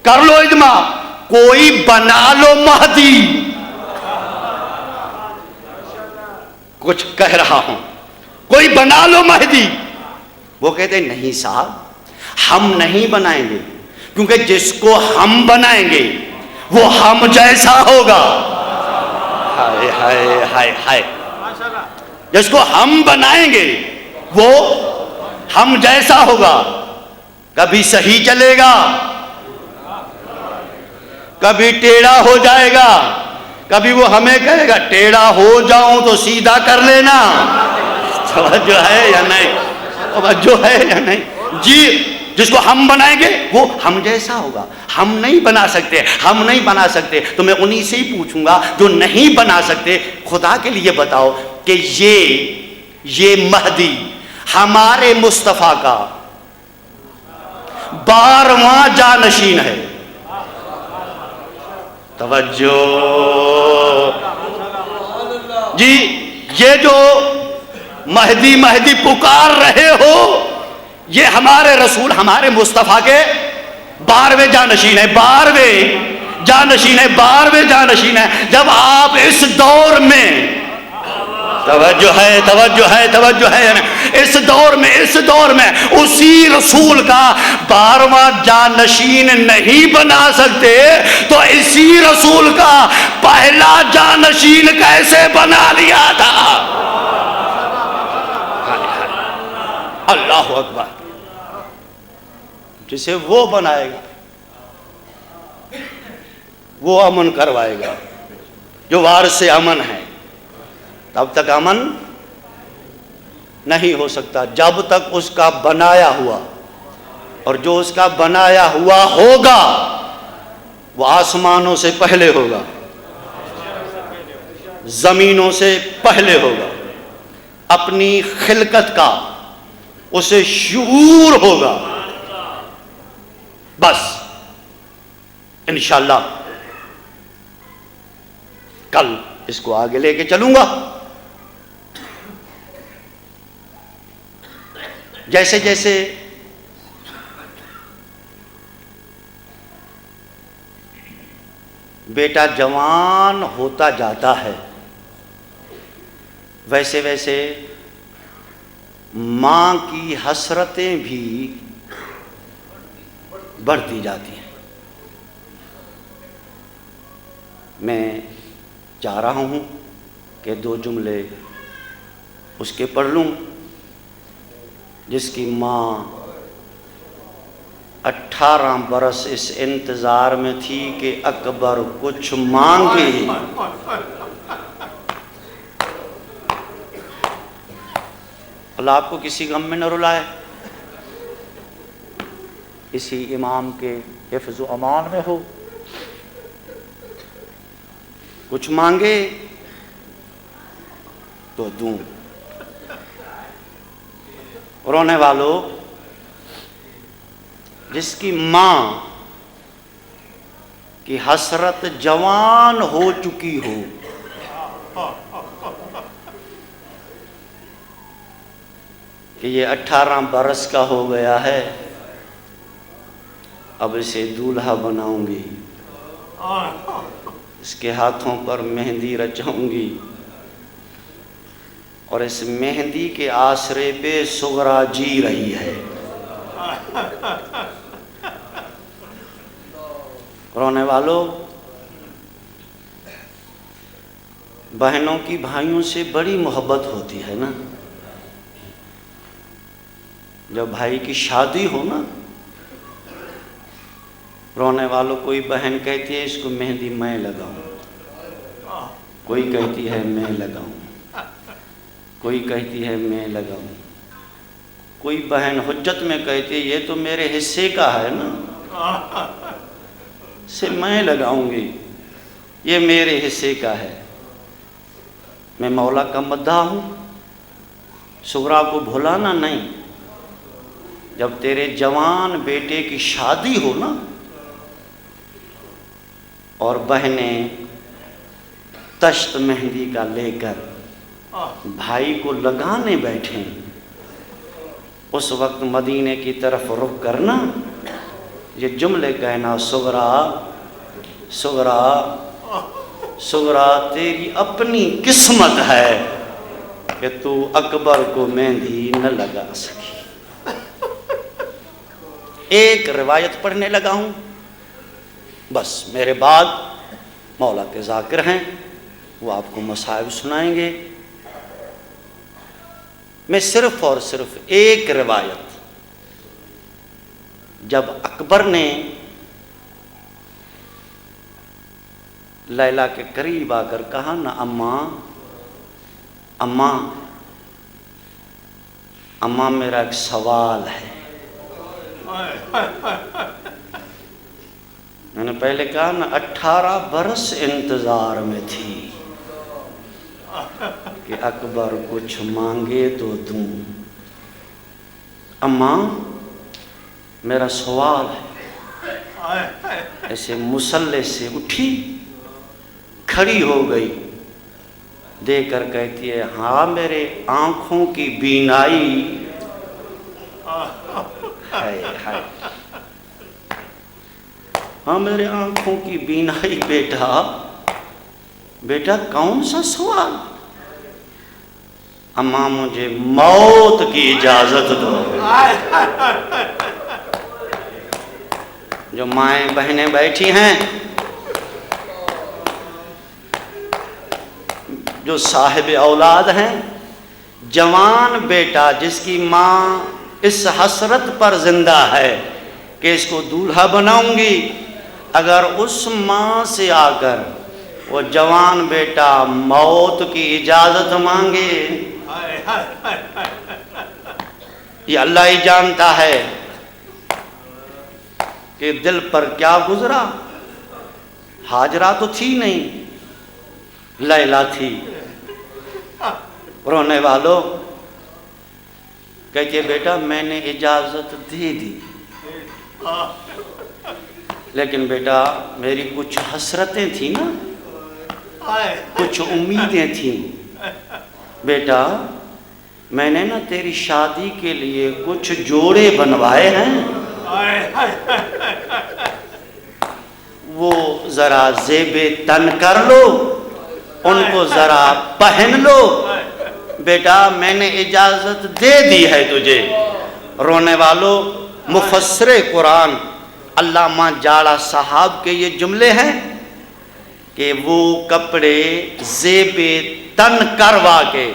کر لو اجماع. کوئی بنا لو مہدی. کچھ کہہ رہا ہوں، کوئی بنا لو مہدی. وہ کہتے ہیں نہیں صاحب، ہم نہیں بنائیں گے، کیونکہ جس کو ہم بنائیں گے وہ ہم جیسا ہوگا. ہائے ہائے ہائے ہائے، جس کو ہم بنائیں گے وہ ہم جیسا ہوگا. کبھی صحیح چلے گا، کبھی ٹیڑھا ہو جائے گا، کبھی وہ ہمیں کہے گا ٹیڑھا ہو جاؤں تو سیدھا کر لینا. توجہ ہے یا نہیں؟ توجہ ہے یا نہیں؟ جی جس کو ہم بنائیں گے وہ ہم جیسا ہوگا. ہم نہیں بنا سکتے, ہم نہیں بنا سکتے, تو میں انہی سے ہی پوچھوں گا جو نہیں بنا سکتے. خدا کے لیے بتاؤ کہ یہ مہدی ہمارے مصطفیٰ کا 12واں جانشین ہے. توجہ جی, یہ جو مہدی مہدی پکار رہے ہو, یہ ہمارے رسول ہمارے مصطفیٰ کے 12ویں جانشین ہے. 12ویں جانشین ہے, 12ویں جانشین ہے. جب آپ اس دور میں, توجہ ہے توجہ ہے توجہ ہے, اس دور میں اسی رسول کا 12واں جانشین نہیں بنا سکتے, تو اسی رسول کا پہلا جانشین کیسے بنا لیا تھا؟ اللہ اکبر. جسے وہ بنائے گا وہ امن کروائے گا. جو وارث امن ہے, تب تک امن نہیں ہو سکتا جب تک اس کا بنایا ہوا, اور جو اس کا بنایا ہوا ہوگا وہ آسمانوں سے پہلے ہوگا, زمینوں سے پہلے ہوگا. اپنی خلقت کا اسے شعور ہوگا. بس انشاءاللہ کل اس کو آگے لے کے چلوں گا. جیسے جیسے بیٹا جوان ہوتا جاتا ہے, ویسے ویسے ماں کی حسرتیں بھی بڑھتی جاتی ہیں. میں چاہ رہا ہوں کہ 2 جملے اس کے پڑھ لوں, جس کی ماں 18 برس اس انتظار میں تھی کہ اکبر کچھ مانگے. اللہ آپ کو کسی غم میں نہ رلائے, اسی امام کے حفظ و امان میں ہو. کچھ مانگے تو دوں. رونے والوں, جس کی ماں کی حسرت جوان ہو چکی ہو, کہ یہ 18 برس کا ہو گیا ہے, اب اسے دولہا بناؤں گی, اس کے ہاتھوں پر مہندی رچاؤں گی, اور اس مہندی کے آسرے پہ سغرا جی رہی ہے. رونے والوں, بہنوں کی بھائیوں سے بڑی محبت ہوتی ہے نا. جب بھائی کی شادی ہو نا, رونے والوں, کوئی بہن کہتی ہے اس کو مہندی میں لگاؤں, کوئی کہتی ہے میں لگاؤں, کوئی کہتی ہے میں لگاؤں, کوئی بہن حجت میں کہتی ہے یہ تو میرے حصے کا ہے نا, سے میں لگاؤں گی, یہ میرے حصے کا ہے. میں مولا کا مداح ہوں, سغرا کو بھلانا نہیں. جب تیرے جوان بیٹے کی شادی ہو نا, اور بہنیں تشت مہندی کا لے کر بھائی کو لگانے بیٹھیں, اس وقت مدینے کی طرف رخ کرنا, یہ جملے کہنا, سغرا سغرا سغرا تیری اپنی قسمت ہے کہ تو اکبر کو مہندی نہ لگا سکی. ایک روایت پڑھنے لگا ہوں, بس میرے بعد مولا کے ذاکر ہیں, وہ آپ کو مصائب سنائیں گے. میں صرف اور صرف ایک روایت, جب اکبر نے لیلا کے قریب آ کر کہا نا, اماں اماں اماں میرا ایک سوال ہے, میں نے پہلے کہا نا 18 برس انتظار میں تھی کہ اکبر کچھ مانگے تو دوں. اماں میرا سوال ہے. ایسے مصلے سے اٹھی کھڑی ہو گئی, دیکھ کر کہتی ہے ہاں میرے آنکھوں کی بینائی. ہائے ہائے, ہاں میرے آنکھوں کی بینائی. بیٹا کون سا سوال؟ اماں مجھے موت کی اجازت دو. جو مائیں بہنیں بیٹھی ہیں, جو صاحب اولاد ہیں, جوان بیٹا جس کی ماں اس حسرت پر زندہ ہے کہ اس کو دولہا بناؤں گی, اگر اس ماں سے آ کر وہ جوان بیٹا موت کی اجازت مانگے, یہ اللہ ہی جانتا ہے کہ دل پر کیا گزرا. ہاجرہ تو تھی نہیں, لیلا تھی. رونے والوں کہتے بیٹا میں نے اجازت دے دی, لیکن بیٹا میری کچھ حسرتیں تھیں نا, کچھ امیدیں تھیں. بیٹا میں نے نا تیری شادی کے لیے کچھ جوڑے بنوائے ہیں, وہ ذرا زیب تن کر لو, ان کو ذرا پہن لو. بیٹا میں نے اجازت دے دی ہے تجھے. رونے والوں مفسر قرآن علامہ جاڑا صاحب کے یہ جملے ہیں کہ وہ کپڑے زیب تن کروا کے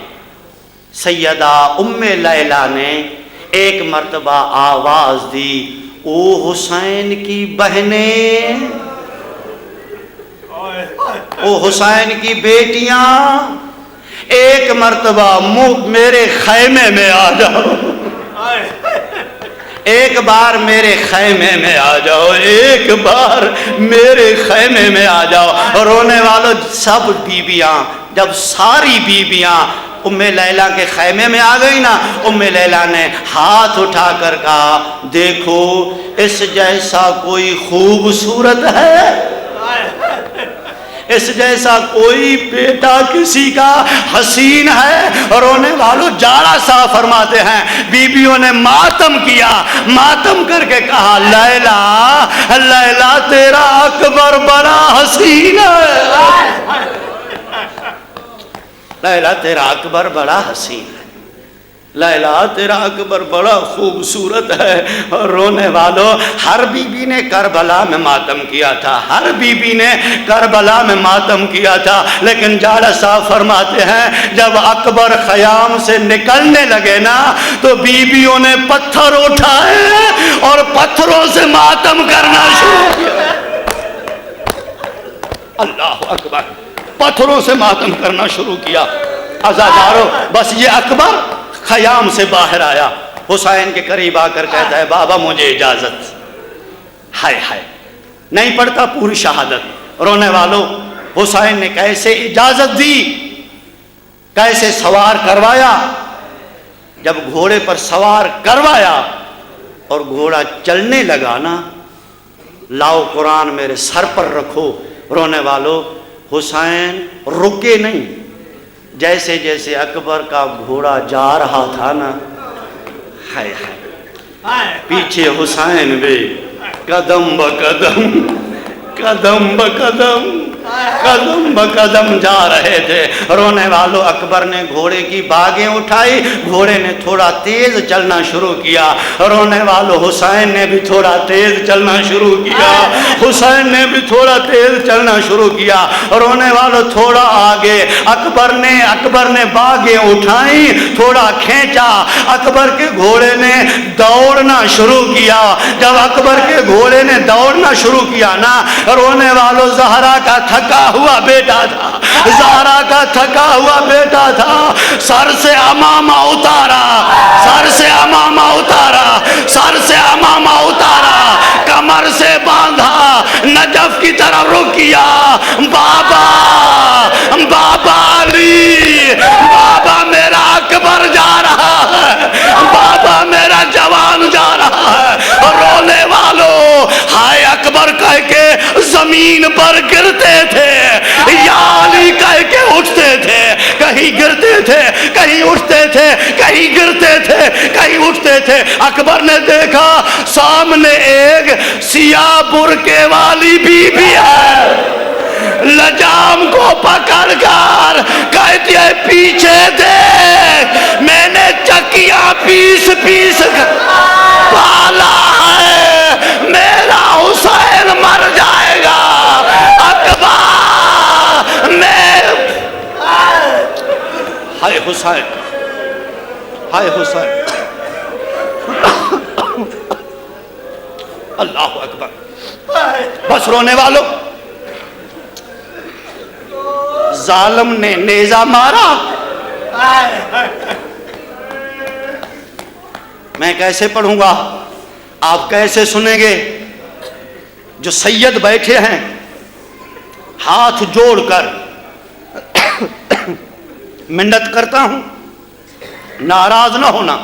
سیدہ ام لیلا نے ایک مرتبہ آواز دی, او حسین کی بہنیں, او حسین کی بیٹیاں, ایک مرتبہ میرے خیمے میں آ جاؤ, ایک بار میرے خیمے میں آ جاؤ, ایک بار میرے خیمے میں آ جاؤ. رونے والوں سب بیویاں, جب ساری بیویاں ام لیلا کے خیمے میں آ گئی نا, ام لیلا نے ہاتھ اٹھا کر کہا دیکھو اس جیسا کوئی خوبصورت ہے, اس جیسا کوئی بیٹا کسی کا حسین ہے. رونے والوں جاڑا صاحب فرماتے ہیں بیویوں نے ماتم کیا, ماتم کر کے کہا لیلا لیلا تیرا اکبر بڑا حسین ہے, لیلا تیرا اکبر بڑا حسین ہے, لیلا تیرا اکبر بڑا خوبصورت ہے. اور رونے والوں ہر بی بی نے کربلا میں ماتم کیا تھا, ہر بی بی نے کربلا میں ماتم کیا تھا, لیکن جاڑا صاحب فرماتے ہیں جب اکبر خیام سے نکلنے لگے نا تو بیویوں نے پتھر اٹھائے اور پتھروں سے ماتم کرنا شروع کیا. اللہ اکبر, پتھروں سے ماتم کرنا شروع کیا. عزادارو بس یہ اکبر خیام سے باہر آیا, حسین کے قریب آ کر کہتا ہے بابا مجھے اجازت. ہائے ہائے, نہیں پڑھتا پوری شہادت. رونے والوں حسین نے کیسے اجازت دی, کیسے سوار کروایا. جب گھوڑے پر سوار کروایا اور گھوڑا چلنے لگا نا, لاؤ قرآن میرے سر پر رکھو. رونے والوں حسین رکے نہیں, جیسے جیسے اکبر کا گھوڑا جا رہا تھا نا, ہائے ہائے پیچھے حسین بھی قدم بقدم, قدم بقدم, قدم بقدم جا رہے تھے. رونے والوں اکبر نے گھوڑے کی باگیں اٹھائی, گھوڑے نے تھوڑا تیز چلنا شروع کیا. رونے والوں حسین نے بھی تھوڑا تیز چلنا شروع کیا, حسین نے بھی تھوڑا تیز چلنا شروع کیا. رونے والوں تھوڑا آگے اکبر نے باگیں اٹھائیں, تھوڑا کھینچا, اکبر کے گھوڑے نے دوڑنا شروع کیا. جب اکبر کے گھوڑے نے دوڑنا شروع کیا نا, رونے والوں زہرا کا تھکا ہوا بیٹا تھا, زہرا کا تھکا ہوا بیٹا تھا, سر سے امامہ اتارا, سر سے امامہ اتارا, سر سے امامہ نجف کی طرف رخ کیا، بابا بابا علی، بابا میرا اکبر جا رہا ہے، بابا میرا جوان جا رہا ہے، رونے والوں ہائے اکبر کہہ کے زمین پر گرتے تھے، یا علی کہہ کے اٹھتے تھے، کہیں گرتے تھے کہیں اٹھتے تھے، کہیں گرتے تھے کہیں اٹھتے تھے۔ اکبر نے دیکھا سامنے ایک سیاہ برقعے والی بی بی ہے، لجام کو پکڑ کر کہتی ہے پیچھے دیکھ، میں نے چکیاں پیس پیس پالا ہے، میرا حسین مر جائے گا، اکبر میں ہائے حسین، ہائے حسین، اللہ اکبر۔ بس رونے والوں، ظالم نے نیزہ مارا، میں کیسے پڑھوں گا، آپ کیسے سنیں گے؟ جو سید بیٹھے ہیں ہاتھ جوڑ کر منت کرتا ہوں، ناراض نہ ہونا،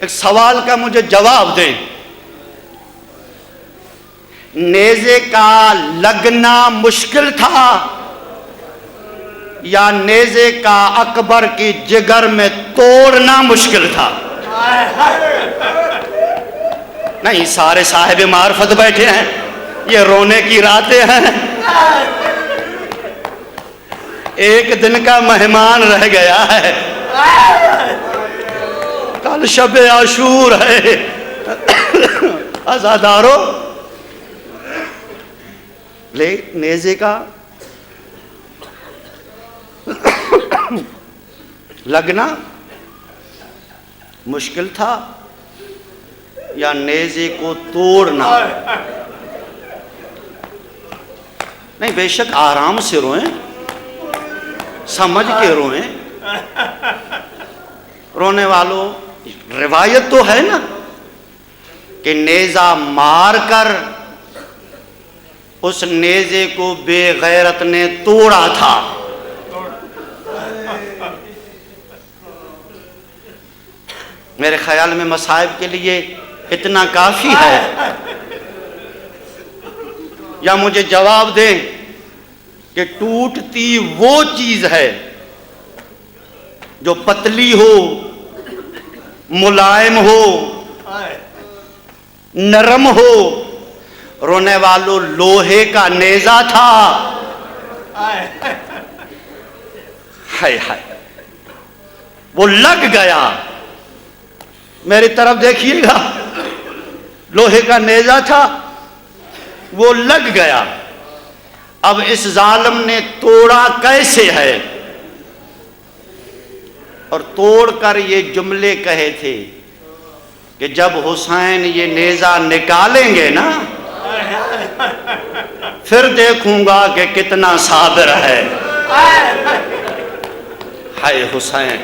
ایک سوال کا مجھے جواب دیں، نیزے کا لگنا مشکل تھا یا نیزے کا اکبر کی جگر میں توڑنا مشکل تھا؟ نہیں، سارے صاحب معرفت بیٹھے ہیں، یہ رونے کی راتیں ہیں، ایک دن کا مہمان رہ گیا ہے، کل شب عاشور ہے، عزادارو لے نیزے کا لگنا مشکل تھا یا نیزے کو توڑنا؟ نہیں، بے شک آرام سے روئیں، سمجھ کے روئیں، رونے والوں روایت تو ہے نا کہ نیزہ مار کر اس نیزے کو بے غیرت نے توڑا تھا۔ میرے خیال میں مصائب کے لیے اتنا کافی ہے، یا مجھے جواب دیں کہ ٹوٹتی وہ چیز ہے جو پتلی ہو، ملائم ہو، نرم ہو، رونے والوں لوہے کا نیزہ تھا، ہائے ہائے وہ لگ گیا، میری طرف دیکھیے گا، لوہے کا نیزہ تھا، وہ لگ گیا۔ اب اس ظالم نے توڑا کیسے ہے؟ اور توڑ کر یہ جملے کہے تھے کہ جب حسین یہ نیزہ نکالیں گے نا پھر دیکھوں گا کہ کتنا صابر ہے۔ ہائے حسین،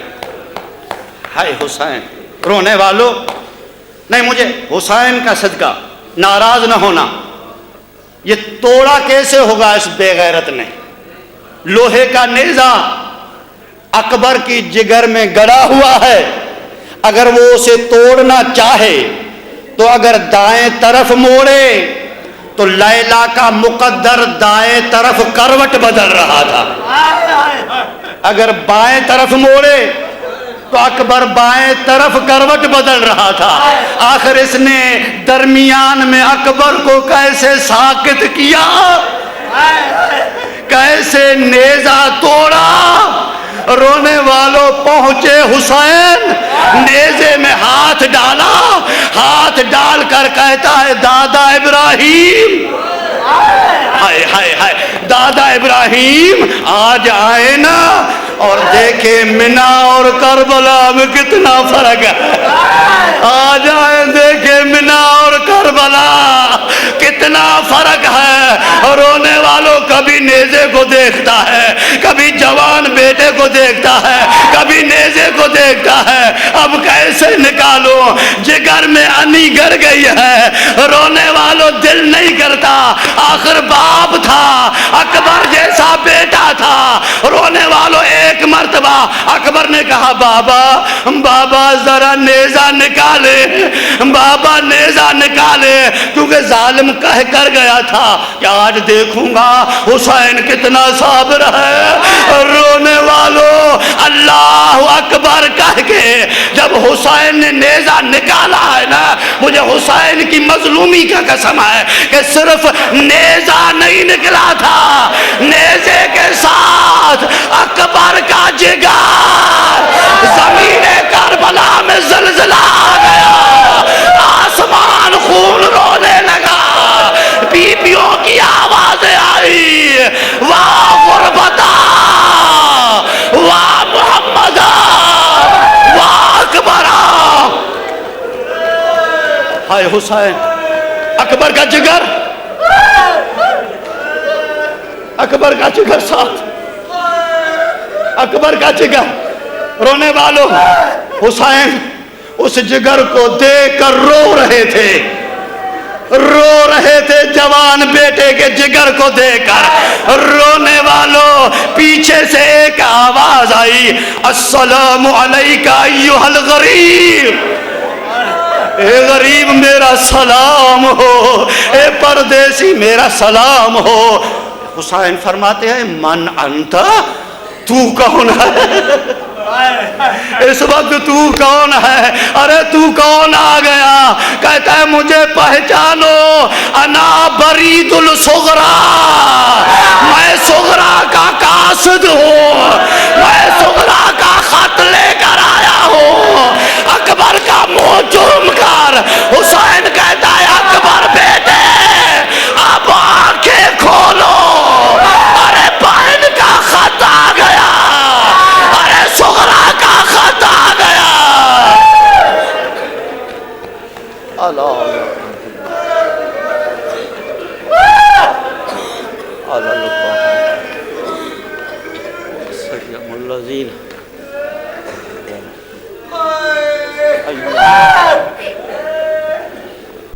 ہائے حسین، رونے والوں نہیں، مجھے حسین کا صدقہ، ناراض نہ ہونا، یہ توڑا کیسے ہوگا اس بے غیرت نے؟ لوہے کا نیزہ اکبر کی جگر میں گڑا ہوا ہے، اگر وہ اسے توڑنا چاہے تو اگر دائیں طرف موڑے تو لیلا کا مقدر دائیں طرف کروٹ بدل رہا تھا، اگر بائیں طرف موڑے تو اکبر بائیں طرف کروٹ بدل رہا تھا۔ آخر اس نے درمیان میں اکبر کو کیسے ساکت کیا، کیسے نیزہ توڑا؟ رونے والوں پہنچے حسین، نیزے میں ہاتھ ڈالا، ہاتھ ڈال کر کہتا ہے دادا ابراہیم، ہائے ہائے ہائے، دادا ابراہیم آج آئے نا اور دیکھے منا اور کربلا میں کتنا فرق ہے، آج آئے دیکھے منا اور کربلا کتنا فرق ہے۔ رونے والوں کبھی نیزے کو دیکھتا ہے، کبھی جوان بیٹے کو دیکھتا ہے کبھی نیزے کو دیکھتا ہے. اب کیسے نکالوں؟ جگر میں انی گر گئی ہے. رونے والوں دل نہیں کرتا. آخر باپ تھا, اکبر جیسا بیٹا تھا. رونے والوں ایک مرتبہ اکبر نے کہا بابا بابا ذرا نیزہ نکالے, بابا نیزہ نکالے, کیونکہ ظالم کہہ کر گیا تھا کہ آج دیکھوں گا حسین کتنا صابر ہے. رونے والوں اللہ اکبر کہہ کے جب حسین نے نیزہ نکالا ہے نا, مجھے حسین کی مظلومی کا قسم ہے کہ صرف نیزہ نہیں نکلا تھا, نیزے کے ساتھ اکبر کا جگر. زمین کربلا میں زلزلہ آ گیا, آسمان خون رونے لگا, بیبیوں کی آوازیں آئی, واہ غربتا, واہ محمدہ, واہ اکبرہ. ہائے حسین, اکبر کا جگر, اکبر کا جگر ساتھ, اکبر کا جگر. رونے والوں حسین اس جگر کو دیکھ کر رو رہے تھے, رو رہے تھے جوان بیٹے کے جگر کو دیکھ کر. رونے والوں پیچھے سے ایک آواز آئی, السلام علیکہ ایھا الغریب, اے غریب میرا سلام ہو, اے پردیسی میرا سلام ہو. حسین فرماتے ہیں من انت, تو کون ہے؟ اس وقت تو کون ہے؟ ارے تو کون آ گیا؟ کہتا ہے مجھے پہچانو, انا برید الصغریٰ, میں صغریٰ کا قاصد ہوں, میں صغریٰ کا خط لے کر آیا ہوں. اکبر کا منہ چوم کر حسین کہتا ہے اکبر بیٹے اب آنکھیں کھولو, ارے بہن کا خط آ گیا, ارے صغریٰ کا خط آ گیا. اللہ اللہ